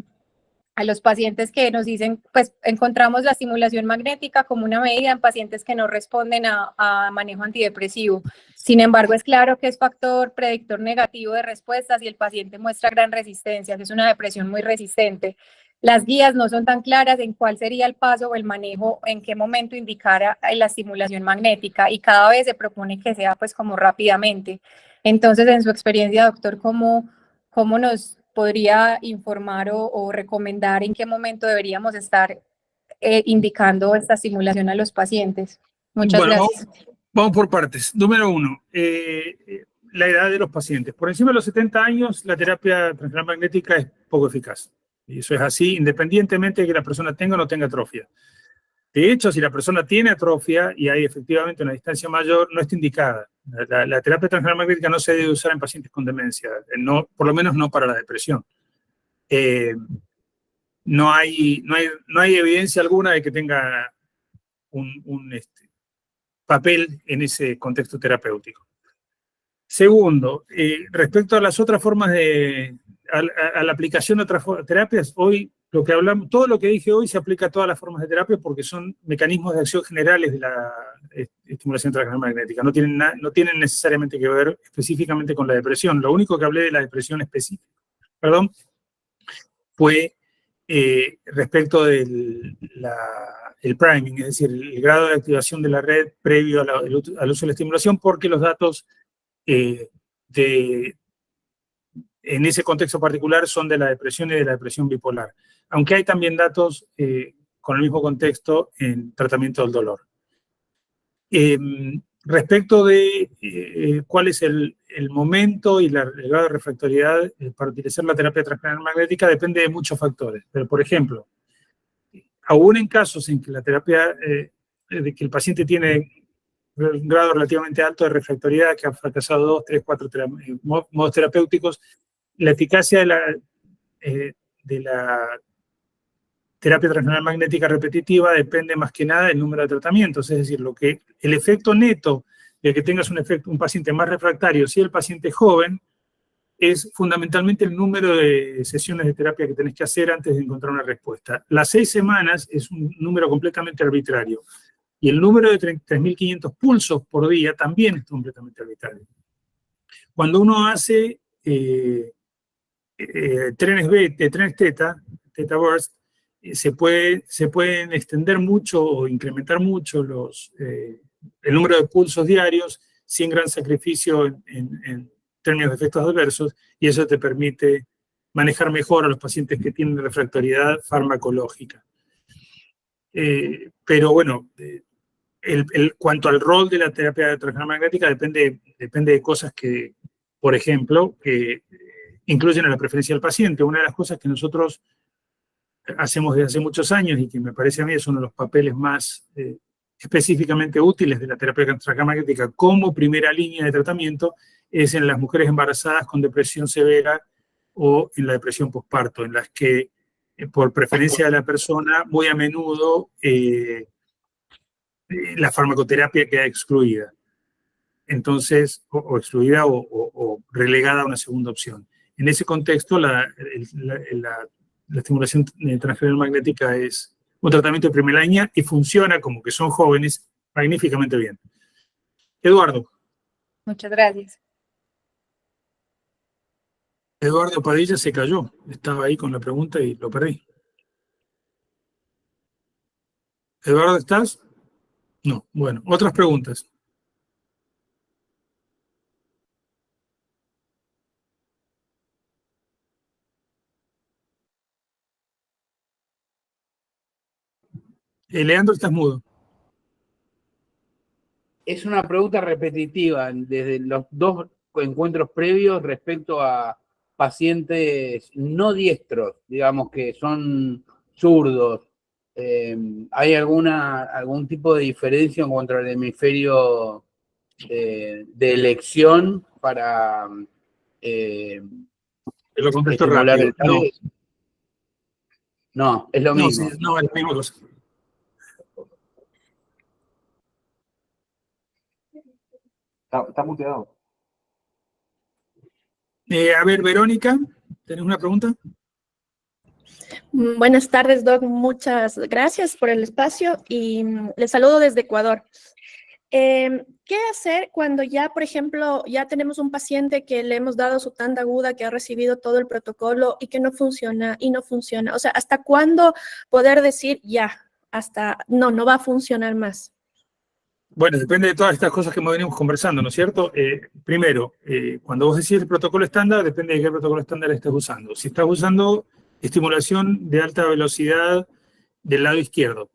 a los pacientes que nos dicen, pues encontramos la estimulación magnética como una medida en pacientes que no responden a manejo antidepresivo. Sin embargo, es claro que es factor predictor negativo de respuestas y el paciente muestra gran resistencia, es una depresión muy resistente. Las guías no son tan claras en cuál sería el paso o el manejo, en qué momento indicar la estimulación magnética y cada vez se propone que sea pues como rápidamente. Entonces, en su experiencia, doctor, ¿cómo nos podría informar o recomendar en qué momento deberíamos estar indicando esta estimulación a los pacientes? Muchas gracias. Vamos por partes. Número uno, la edad de los pacientes. Por encima de los 70 años, la terapia transcranial magnética es poco eficaz. Y eso es así, independientemente de que la persona tenga o no tenga atrofia. De hecho, si la persona tiene atrofia y hay efectivamente una distancia mayor, no está indicada. La terapia transcranial magnética no se debe usar en pacientes con demencia, por lo menos no para la depresión. No hay evidencia alguna de que tenga un papel en ese contexto terapéutico. Segundo, respecto a las otras formas a la aplicación de otras terapias, hoy lo que hablamos, todo lo que dije hoy se aplica a todas las formas de terapia porque son mecanismos de acción generales de la estimulación transcranial magnética. No tienen necesariamente que ver específicamente con la depresión. Lo único que hablé de la depresión específica, fue respecto del priming, es decir, el grado de activación de la red previo al uso de la estimulación, porque los datos en ese contexto particular son de la depresión y de la depresión bipolar, aunque hay también datos con el mismo contexto en tratamiento del dolor. Respecto de cuál es el momento y el grado de refractoriedad para utilizar la terapia transcranial magnética depende de muchos factores, pero por ejemplo, aún en casos en que la terapia, de que el paciente tiene un grado relativamente alto de refractoriedad, que ha fracasado 2, 3, 4 modos terapéuticos, la eficacia de la terapia transcranial magnética repetitiva depende más que nada del número de tratamientos, es decir, el efecto neto de que tengas un paciente más refractario, si el paciente es joven, es fundamentalmente el número de sesiones de terapia que tenés que hacer antes de encontrar una respuesta. Las 6 semanas es un número completamente arbitrario. Y el número de 3.500 pulsos por día también es completamente arbitrario. Cuando uno hace trenes theta burst, se pueden extender mucho o incrementar mucho el número de pulsos diarios sin gran sacrificio en términos de efectos adversos, y eso te permite manejar mejor a los pacientes que tienen refractoriedad farmacológica. Pero bueno, cuanto al rol de la terapia transcranial-magnética depende de cosas que, por ejemplo, que incluyen a la preferencia del paciente. Una de las cosas que nosotros hacemos desde hace muchos años y que me parece a mí es uno de los papeles más específicamente útiles de la terapia transcranial-magnética como primera línea de tratamiento es en las mujeres embarazadas con depresión severa o en la depresión posparto, en las que por preferencia de la persona muy a menudo la farmacoterapia queda excluida. Entonces, o excluida o relegada a una segunda opción. En ese contexto, la estimulación transcranial magnética es un tratamiento de primera línea y funciona, como que son jóvenes, magníficamente bien. Eduardo. Muchas gracias. Eduardo Padilla se cayó. Estaba ahí con la pregunta y lo perdí. Eduardo, ¿estás? No. Bueno, otras preguntas. Leandro, estás mudo. Es una pregunta repetitiva desde los dos encuentros previos respecto a pacientes no diestros, digamos que son zurdos. ¿Hay algún tipo de diferencia en cuanto al hemisferio de elección para Te lo contesto estimular rápido. el target? No, es lo mismo. Sí, no, es la misma cosa. Está muteado. A ver, Verónica, ¿tenés una pregunta? Buenas tardes, Doc. Muchas gracias por el espacio y les saludo desde Ecuador. ¿Qué hacer cuando ya, por ejemplo, ya tenemos un paciente que le hemos dado su tanda aguda, que ha recibido todo el protocolo y que no funciona y no funciona? O sea, ¿hasta cuándo poder decir ya, hasta no va a funcionar más? Bueno, depende de todas estas cosas que venimos conversando, ¿no es cierto? Primero, cuando vos decís el protocolo estándar, depende de qué protocolo estándar estés usando. Si estás usando estimulación de alta velocidad del lado izquierdo,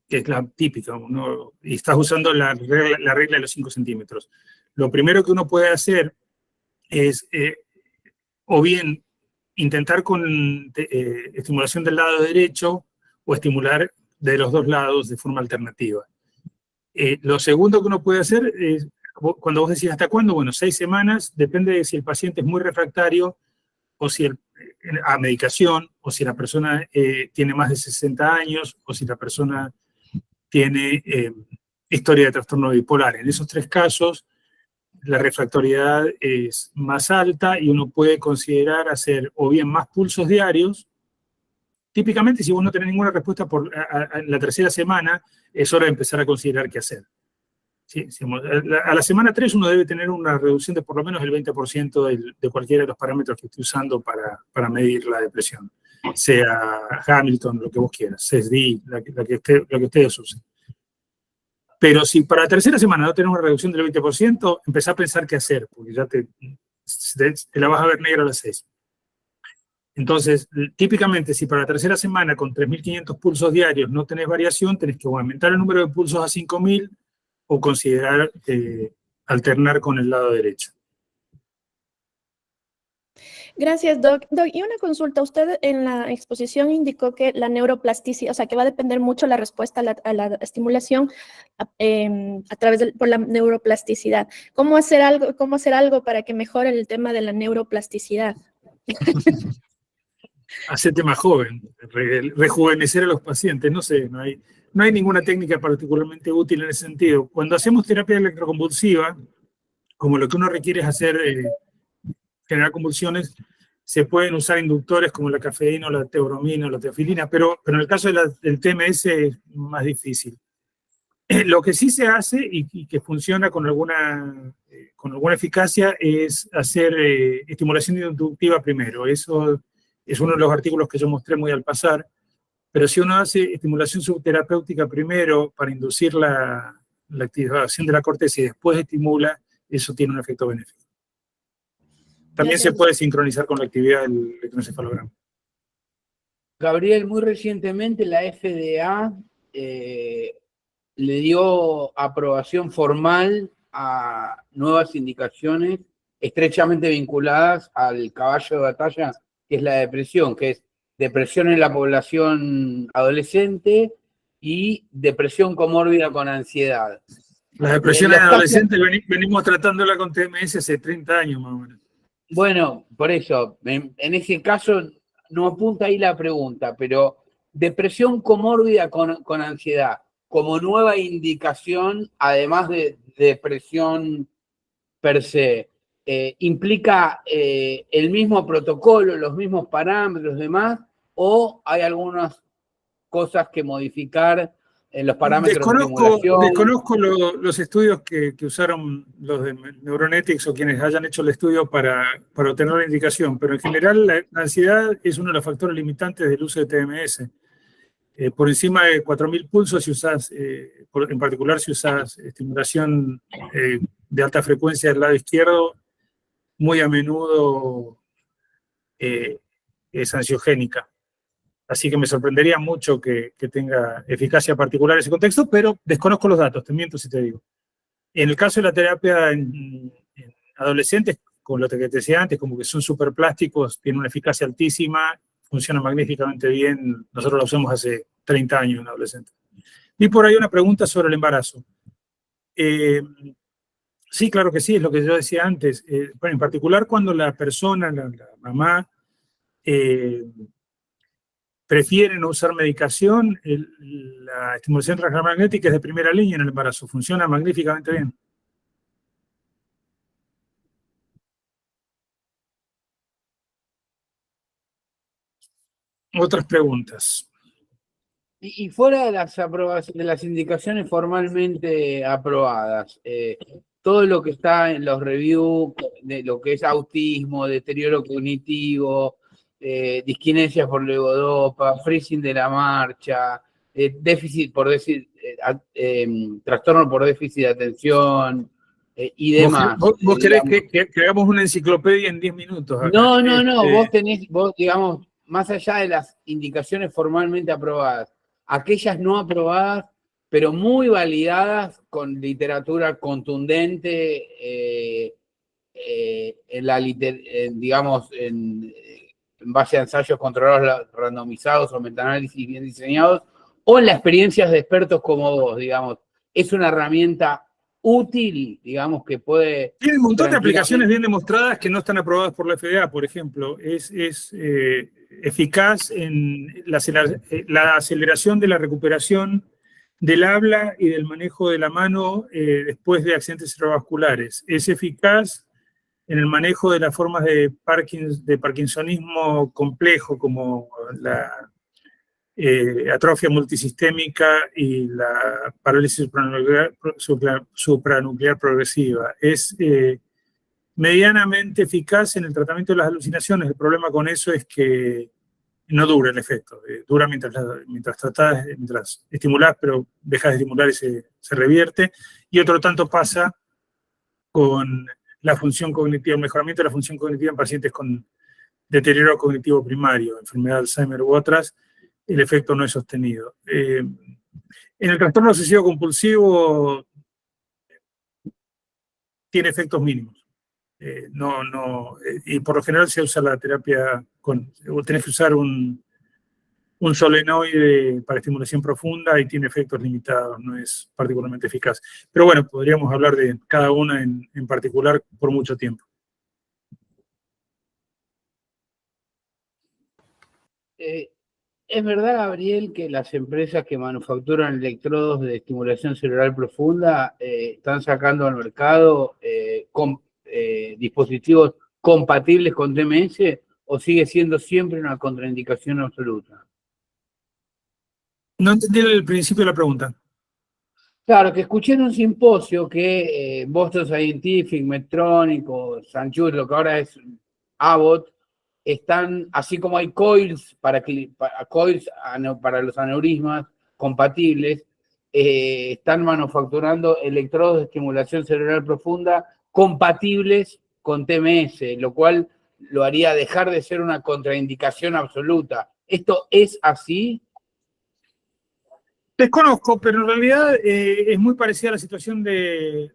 que es la típica, ¿no? Y estás usando la regla de los 5 centímetros. Lo primero que uno puede hacer es, o bien, intentar con estimulación del lado derecho o estimular de los dos lados de forma alternativa. Lo segundo que uno puede hacer es, cuando vos decís hasta cuándo, bueno, 6 semanas, depende de si el paciente es muy refractario o si a medicación, o si la persona tiene más de 60 años, o si la persona tiene historia de trastorno bipolar. En esos 3 casos, la refractoriedad es más alta y uno puede considerar hacer o bien más pulsos diarios. Típicamente, si vos no tenés ninguna respuesta a la 3ª semana, es hora de empezar a considerar qué hacer. ¿Sí? A la semana 3 uno debe tener una reducción de por lo menos el 20% de cualquiera de los parámetros que esté usando para medir la depresión. Sea Hamilton, lo que vos quieras, CSD, lo que ustedes usen. Pero si para la 3ª semana no tenés una reducción del 20%, empezá a pensar qué hacer, porque ya te la vas a ver negra a las 6. Entonces, típicamente, si para la 3ª semana con 3.500 pulsos diarios no tenés variación, tenés que aumentar el número de pulsos a 5.000 o considerar alternar con el lado derecho. Gracias, Doc. Doc, y una consulta. Usted en la exposición indicó que la neuroplasticidad, o sea, que va a depender mucho la respuesta a la estimulación a través por la neuroplasticidad. ¿Cómo hacer algo para que mejore el tema de la neuroplasticidad? Hacerte más joven, rejuvenecer a los pacientes, no sé, no hay ninguna técnica particularmente útil en ese sentido. Cuando hacemos terapia electroconvulsiva, como lo que uno requiere es hacer, generar convulsiones, se pueden usar inductores como la cafeína o la teobromina o la teofilina, pero en el caso del TMS es más difícil. Lo que sí se hace y que funciona con alguna eficacia es hacer estimulación inductiva primero. Eso es uno de los artículos que yo mostré muy al pasar, Pero si uno hace estimulación subterapéutica primero para inducir la activación de la corteza y después estimula, eso tiene un efecto benéfico. También se puede sincronizar con la actividad del electroencefalograma. Gabriel, muy recientemente la FDA le dio aprobación formal a nuevas indicaciones estrechamente vinculadas al caballo de batalla, que es la depresión, que es depresión en la población adolescente y depresión comórbida con ansiedad. La depresión en adolescentes venimos tratándola con TMS hace 30 años más o menos. Bueno, por eso, en ese caso no apunta ahí la pregunta, pero depresión comórbida con ansiedad, como nueva indicación, además de depresión per se, ¿implica el mismo protocolo, los mismos parámetros, demás, o hay algunas cosas que modificar en los parámetros de estimulación? Desconozco los estudios que usaron los de Neuronetics o quienes hayan hecho el estudio para obtener la indicación, pero en general la ansiedad es uno de los factores limitantes del uso de TMS. Por encima de 4.000 pulsos, si usas, en particular si usas estimulación de alta frecuencia del lado izquierdo, muy a menudo es ansiogénica. Así que me sorprendería mucho que tenga eficacia particular en ese contexto, pero desconozco los datos, te miento si te digo. En el caso de la terapia en adolescentes, con lo que te decía antes, como que son superplásticos, tienen una eficacia altísima, funciona magníficamente bien. Nosotros la usamos hace 30 años en adolescentes. Y por ahí una pregunta sobre el embarazo. Sí, claro que sí, es lo que yo decía antes. Bueno, en particular cuando la persona, la mamá, prefiere no usar medicación, la estimulación transcranial es de primera línea en el embarazo, funciona magníficamente bien. Otras preguntas. Y fuera de las indicaciones formalmente aprobadas, todo lo que está en los reviews de lo que es autismo, deterioro cognitivo, disquinesia por levodopa, freezing de la marcha, déficit por trastorno por déficit de atención y demás. ¿Vos querés que hagamos una enciclopedia en 10 minutos? Acá? No, vos digamos, más allá de las indicaciones formalmente aprobadas, aquellas no aprobadas, pero muy validadas con literatura contundente, digamos, en base a ensayos controlados, randomizados o metaanálisis bien diseñados, o en las experiencias de expertos como vos, digamos. Es una herramienta útil, digamos, que puede... Tiene un montón de aplicaciones bien demostradas que no están aprobadas por la FDA, por ejemplo. Es eficaz en la aceleración de la recuperación del habla y del manejo de la mano después de accidentes cerebrovasculares. Es eficaz en el manejo de las formas de parkinsonismo complejo, como la atrofia multisistémica y la parálisis supranuclear progresiva. Es medianamente eficaz en el tratamiento de las alucinaciones. El problema con eso es que no dura el efecto. Dura mientras estimulás, pero dejas de estimular y se revierte. Y otro tanto pasa con la función cognitiva, el mejoramiento de la función cognitiva en pacientes con deterioro cognitivo primario, enfermedad de Alzheimer u otras. El efecto no es sostenido. En el trastorno obsesivo compulsivo tiene efectos mínimos. Y por lo general se usa la terapia tenés que usar un solenoide para estimulación profunda y tiene efectos limitados, no es particularmente eficaz. Pero bueno, podríamos hablar de cada una en particular por mucho tiempo. ¿Es verdad, Gabriel, que las empresas que manufacturan electrodos de estimulación cerebral profunda están sacando al mercado dispositivos compatibles con TMS o sigue siendo siempre una contraindicación absoluta? No entendí el principio de la pregunta. Claro, que escuché en un simposio que Boston Scientific, Medtronic o St. Jude, lo que ahora es Abbott, están, así como hay coils para los aneurismas compatibles, están manufacturando electrodos de estimulación cerebral profunda compatibles con TMS, lo cual lo haría dejar de ser una contraindicación absoluta. ¿Esto es así? Desconozco, pero en realidad es muy parecida a la situación del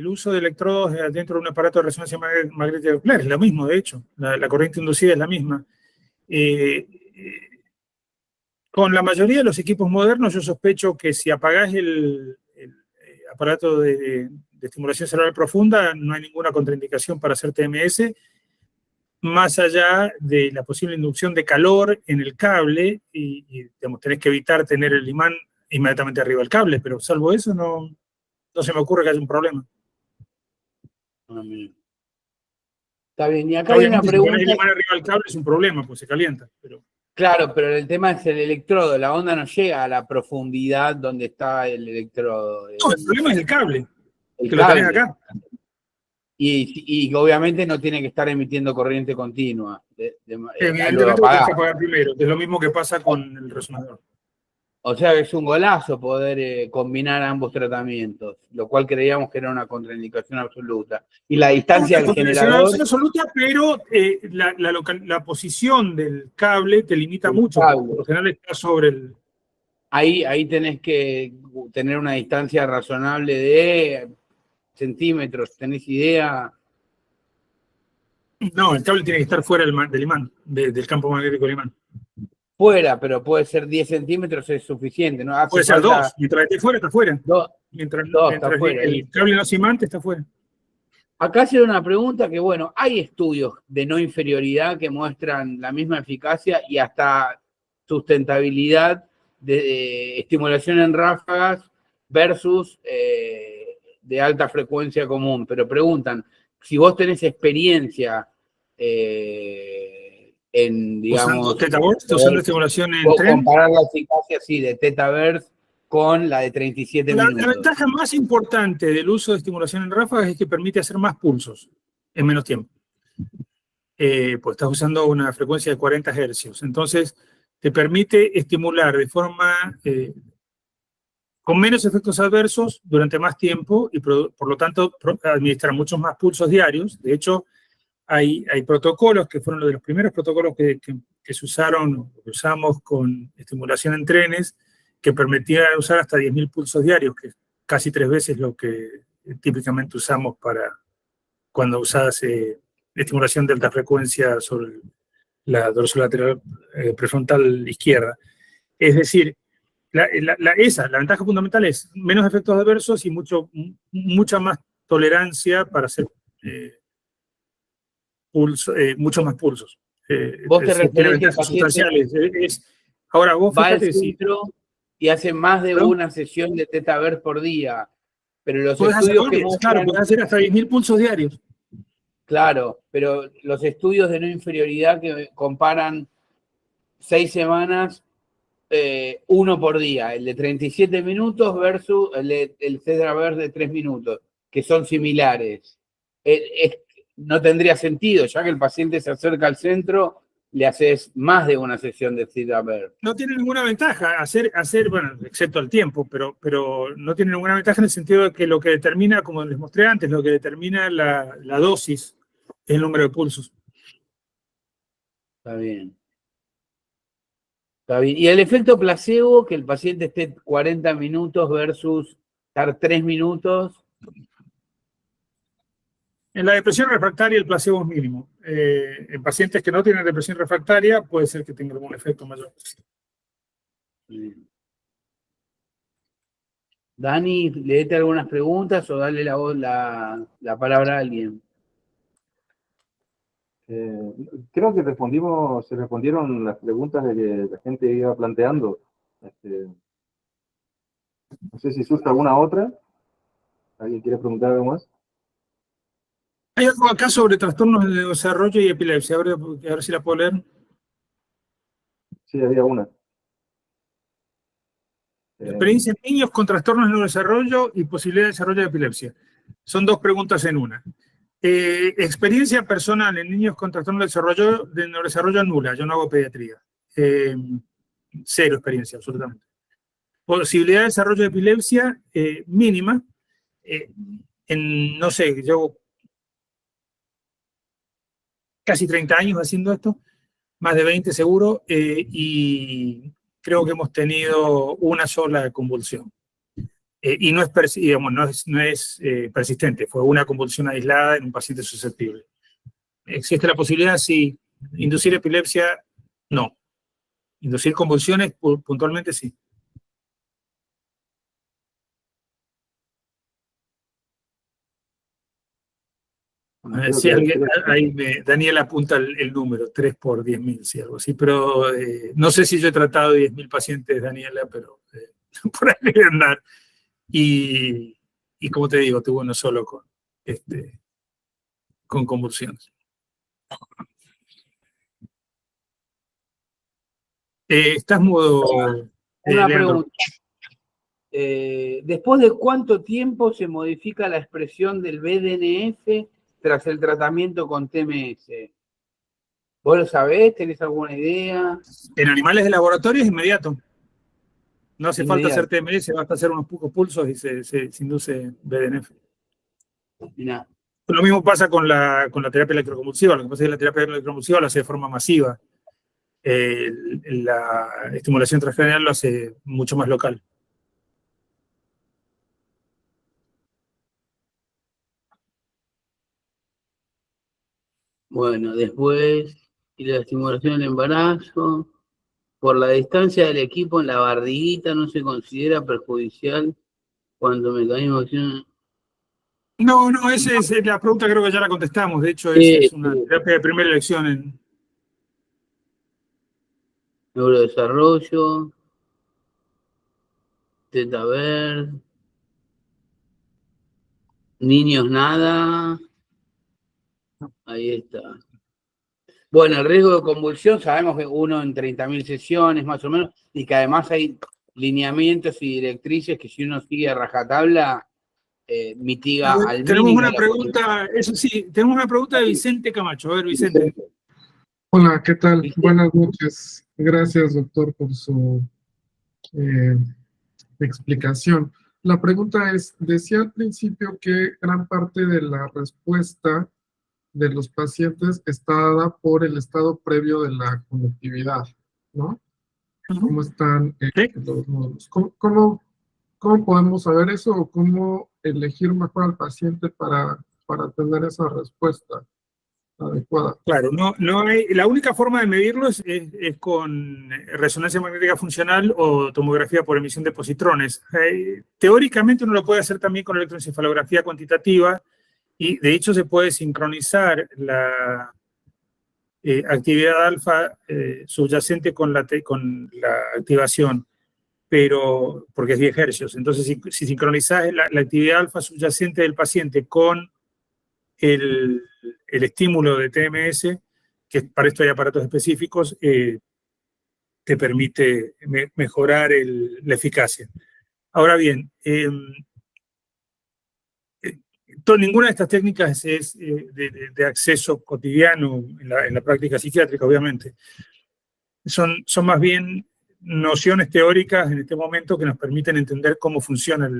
uso de electrodos dentro de un aparato de resonancia magnética nuclear. Es lo mismo, de hecho. La corriente inducida es la misma. Con la mayoría de los equipos modernos, yo sospecho que si apagás el aparato de estimulación cerebral profunda, no hay ninguna contraindicación para hacer TMS, más allá de la posible inducción de calor en el cable, y digamos, tenés que evitar tener el imán inmediatamente arriba del cable, pero salvo eso, no se me ocurre que haya un problema. Está bien, y acá hay una Obviamente, si pregunta. pones el imán arriba del cable es un problema, pues se calienta. Pero... Claro, pero el tema es el electrodo, la onda no llega a la profundidad donde está el electrodo. No, el problema es el cable, El que lo tenés cable. acá. Y obviamente no tiene que estar emitiendo corriente continua. Luego Evidentemente lo tenés apagás. que apagar primero. Es lo mismo que pasa con el resonador. O sea que es un golazo poder combinar ambos tratamientos, lo cual creíamos que era una contraindicación absoluta. Y la distancia del generador. Es absoluta, pero la posición del cable te limita mucho. Cable. Por lo general está sobre el... Ahí tenés que tener una distancia razonable de centímetros. ¿Tenés idea? No, el cable tiene que estar fuera del imán, del campo magnético del imán. Fuera, pero puede ser 10 centímetros, es suficiente, ¿no? Puede ser 2. Mientras esté fuera, está fuera. Mientras Mientras está fuera. el cable no se imante, está fuera. Acá hace una pregunta que, bueno, hay estudios de no inferioridad que muestran la misma eficacia y hasta sustentabilidad de estimulación en ráfagas versus de alta frecuencia común. Pero preguntan, si vos tenés experiencia en, digamos... usando estimulación en tren. Comparar la eficacia, sí, de Thetaverse con la de 37 minutos. La ventaja más importante del uso de estimulación en ráfagas es que permite hacer más pulsos en menos tiempo. Pues estás usando una frecuencia de 40 hercios. Entonces, te permite estimular de forma con menos efectos adversos durante más tiempo y por lo tanto administrar muchos más pulsos diarios. De hecho, hay protocolos que fueron de los primeros protocolos que se usaron, que usamos con estimulación en trenes, que permitían usar hasta 10.000 pulsos diarios, que es casi 3 veces lo que típicamente usamos para cuando usas estimulación de alta frecuencia sobre la dorsolateral prefrontal izquierda. Es decir, la ventaja fundamental es menos efectos adversos y mucha más tolerancia para hacer muchos más pulsos. Vos te referís que el paciente ahora vos va al fíjate centro y hace más de una sesión de Thetaverse por día, pero los puedes estudios hacer, que muestran... claro, puedes hacer hasta 10.000 pulsos diarios. Claro, pero los estudios de no inferioridad que comparan 6 semanas, uno por día, el de 37 minutos versus el Thetaverse de 3 minutos, que son similares. No tendría sentido, ya que el paciente se acerca al centro, le haces más de una sesión de Thetaverse. No tiene ninguna ventaja hacer, bueno, excepto el tiempo, pero no tiene ninguna ventaja en el sentido de que lo que determina, como les mostré antes, lo que determina la dosis es el número de pulsos. Está bien. Está bien. Y el efecto placebo, que el paciente esté 40 minutos versus estar 3 minutos. En la depresión refractaria el placebo es mínimo. En pacientes que no tienen depresión refractaria puede ser que tenga algún efecto mayor. Dani, léete algunas preguntas o dale la palabra a alguien. Creo que se respondieron las preguntas de que la gente iba planteando. No sé si surge alguna otra. ¿Alguien quiere preguntar algo más? Hay algo acá sobre trastornos de desarrollo y epilepsia. A ver si la puedo leer. Sí, había una. Experiencia en niños con trastornos de neurodesarrollo y posibilidad de desarrollo de epilepsia. Son 2 preguntas en una. Experiencia personal en niños con trastorno de neurodesarrollo nula. Yo no hago pediatría. Cero experiencia, absolutamente. Posibilidad de desarrollo de epilepsia mínima. No sé, llevo casi 30 años haciendo esto, más de 20 seguro, y creo que hemos tenido una sola convulsión. Y no es, digamos, no es persistente, fue una convulsión aislada en un paciente susceptible. ¿Existe la posibilidad? Sí. ¿Inducir epilepsia? No. ¿Inducir convulsiones? Puntualmente sí. Sí, Daniel apunta el número, 3 por 10.000, sí, algo así, pero no sé si yo he tratado de 10.000 pacientes, Daniela, pero por ahí debe andar. Y como te digo, tuve uno solo con convulsiones. Estás mudo. Una Leandro. pregunta. ¿Después de cuánto tiempo se modifica la expresión del BDNF tras el tratamiento con TMS? ¿Vos lo sabés? ¿Tenés alguna idea? En animales de laboratorio es inmediato. No hace falta Inmediato. hacer TMS, basta hacer unos pocos pulsos y se induce BDNF. Mirá. Lo mismo pasa con la terapia electroconvulsiva. Lo que pasa es que la terapia electroconvulsiva lo hace de forma masiva. La estimulación transcranial lo hace mucho más local. Bueno, después, y la estimulación del embarazo. Por la distancia del equipo en la barriguita no se considera perjudicial cuando el mecanismo de acción... No, esa es la pregunta, creo que ya la contestamos. De hecho, Sí, es una terapia de primera elección. Neurodesarrollo, teta verde, niños nada, ahí está. Bueno, el riesgo de convulsión, sabemos que 1 en 30.000 sesiones, más o menos, y que además hay lineamientos y directrices que si uno sigue a rajatabla, mitiga al Tenemos mínimo una la pregunta, eso sí, tenemos una pregunta de Vicente Camacho. A ver, Vicente. Hola, ¿qué tal? ¿Viste? Buenas noches. Gracias, doctor, por su explicación. La pregunta es, decía al principio que gran parte de la respuesta de los pacientes está dada por el estado previo de la conectividad, ¿no? ¿Cómo están ¿Sí? los nódulos? ¿Cómo podemos saber eso o cómo elegir mejor al paciente para tener esa respuesta adecuada? Claro, no hay, la única forma de medirlo es con resonancia magnética funcional o tomografía por emisión de positrones. Teóricamente uno lo puede hacer también con electroencefalografía cuantitativa y de hecho se puede sincronizar la actividad alfa subyacente con la activación, pero porque es 10 hercios. Entonces, si sincronizás la actividad alfa subyacente del paciente con el estímulo de TMS, que para esto hay aparatos específicos, te permite mejorar la eficacia. Ahora bien, ninguna de estas técnicas es de acceso cotidiano en la práctica psiquiátrica, obviamente. Son más bien nociones teóricas en este momento que nos permiten entender cómo funciona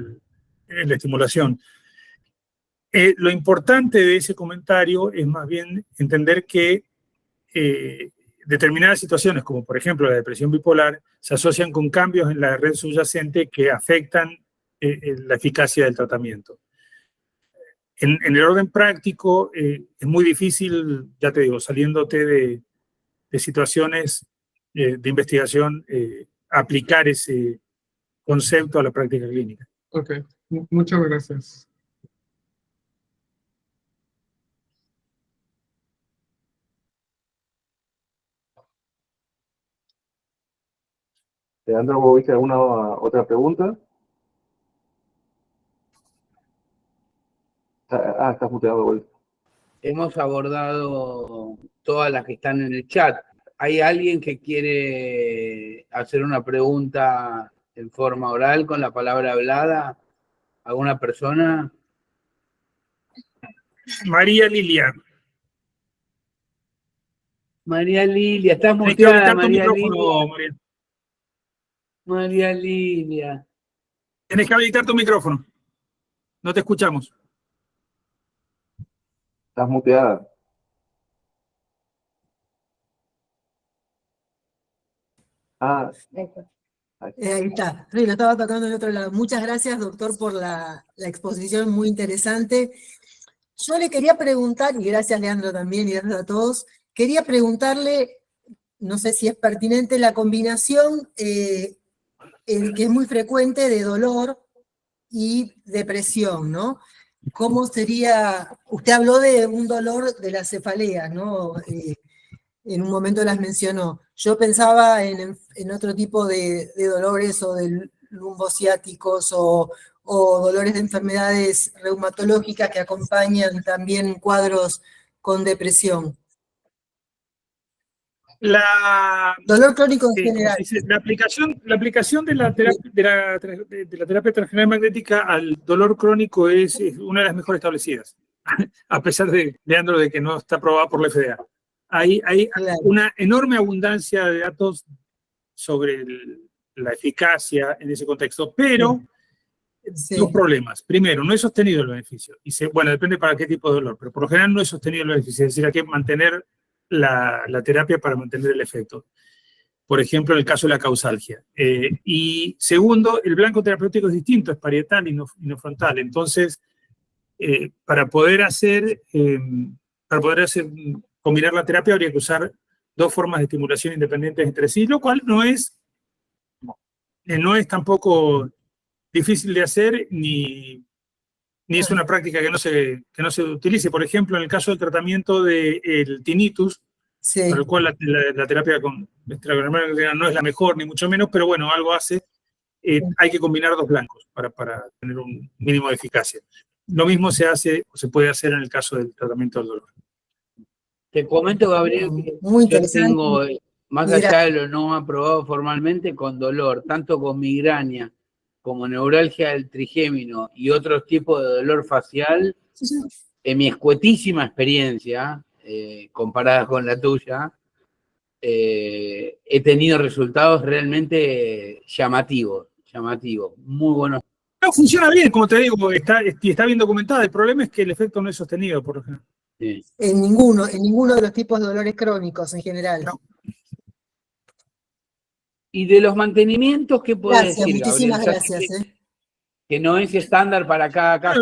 la estimulación. Lo importante de ese comentario es más bien entender que determinadas situaciones, como por ejemplo la depresión bipolar, se asocian con cambios en la red subyacente que afectan la eficacia del tratamiento. En el orden práctico es muy difícil, ya te digo, saliéndote de situaciones de investigación, aplicar ese concepto a la práctica clínica. Ok, muchas gracias. Leandro, ¿vos viste alguna otra pregunta? Estás muteado de vuelta. Hemos abordado todas las que están en el chat. ¿Hay alguien que quiere hacer una pregunta en forma oral con la palabra hablada? ¿Alguna persona? María Lilia. María Lilia, estás Tenés que muteada, habilitar tu María micrófono, Lilia. María. María Lilia. Tenés que habilitar tu micrófono. No te escuchamos. Estás muteada. Ah, Ahí está. Sí, lo estaba tocando en otro lado. Muchas gracias, doctor, por la exposición muy interesante. Yo le quería preguntar, y gracias Leandro también, y gracias a todos, quería preguntarle, no sé si es pertinente, la combinación que es muy frecuente de dolor y depresión, ¿no? ¿Cómo sería? Usted habló de un dolor de la cefalea, ¿no? En un momento las mencionó. Yo pensaba en otro tipo de dolores o de lumbociáticos o dolores de enfermedades reumatológicas que acompañan también cuadros con depresión. Dolor crónico en general. La aplicación de la terapia transcranial magnética al dolor crónico es una de las mejor establecidas, a pesar de, Leandro, de que no está aprobada por la FDA. Hay Claro. una enorme abundancia de datos sobre la eficacia en ese contexto, pero Sí. dos problemas. Primero, no es sostenido el beneficio. Bueno, depende para qué tipo de dolor, pero por lo general no es sostenido el beneficio. Es decir, hay que mantener la terapia para mantener el efecto. Por ejemplo, en el caso de la causalgia. Y segundo, el blanco terapéutico es distinto, es parietal y no frontal. Entonces, para poder combinar la terapia habría que usar dos formas de estimulación independientes entre sí, lo cual no es tampoco difícil de hacer ni es una práctica que no se utilice. Por ejemplo, en el caso del tratamiento del tinnitus, Sí. para el cual la terapia con extracorporal no es la mejor, ni mucho menos, pero bueno, algo hace. Hay que combinar dos blancos para tener un mínimo de eficacia. Lo mismo se puede hacer en el caso del tratamiento del dolor. Te comento, Gabriel, que Muy yo interesante. tengo, más Mira. allá de lo no aprobado formalmente, con dolor, tanto con migraña como neuralgia del trigémino y otros tipos de dolor facial, en mi escuetísima experiencia, comparada con la tuya, he tenido resultados realmente llamativos, muy buenos. No, funciona bien, como te digo, está bien documentada. El problema es que el efecto no es sostenido, por ejemplo. Sí. En ninguno de los tipos de dolores crónicos en general. No. Y de los mantenimientos, ¿qué podés Gracias, decir, muchísimas Gabriel? gracias. Que no es estándar para cada caso.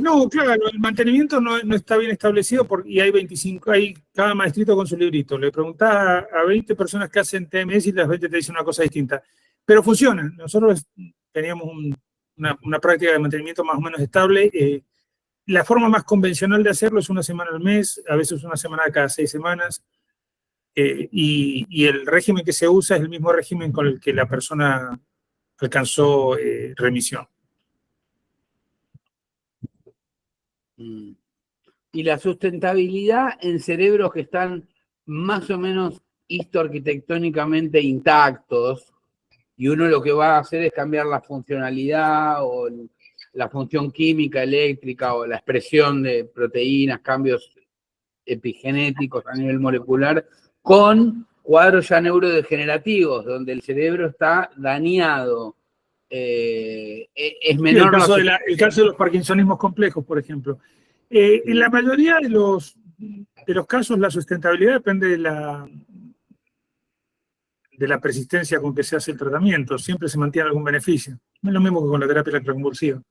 No, claro, el mantenimiento no está bien establecido y hay cada maestrito con su librito. Le preguntás a 20 personas que hacen TMS y las 20 te dicen una cosa distinta. Pero funciona. Nosotros teníamos una práctica de mantenimiento más o menos estable. La forma más convencional de hacerlo es una semana al mes, a veces una semana cada 6 semanas. Y el régimen que se usa es el mismo régimen con el que la persona alcanzó remisión. Y la sustentabilidad en cerebros que están más o menos histoarquitectónicamente intactos, y uno lo que va a hacer es cambiar la funcionalidad o la función química, eléctrica o la expresión de proteínas, cambios epigenéticos a nivel molecular, con cuadros ya neurodegenerativos, donde el cerebro está dañado. Es menor. Sí, el caso de los parkinsonismos complejos, por ejemplo. En la mayoría de los casos, la sustentabilidad depende de la persistencia con que se hace el tratamiento. Siempre se mantiene algún beneficio. No es lo mismo que con la terapia electroconvulsiva.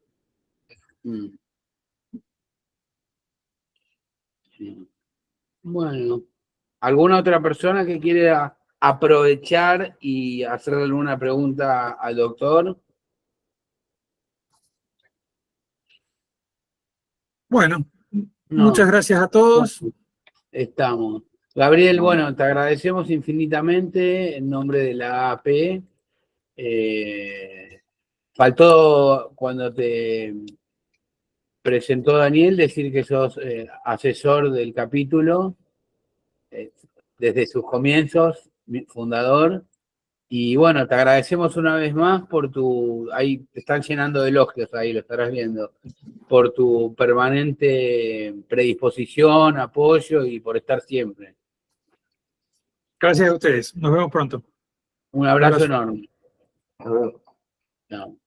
Sí. Bueno, ¿alguna otra persona que quiera aprovechar y hacerle alguna pregunta al doctor? Bueno, No. Muchas gracias a todos. Bueno, estamos. Gabriel, bueno, te agradecemos infinitamente en nombre de la AP. Faltó cuando te presentó Daniel decir que sos asesor del capítulo desde sus comienzos, fundador, Y bueno, te agradecemos una vez más por ahí te están llenando de elogios, ahí lo estarás viendo, por tu permanente predisposición, apoyo y por estar siempre. Gracias a ustedes. Nos vemos pronto. Un abrazo abrazo. enorme. Hasta luego. Chao.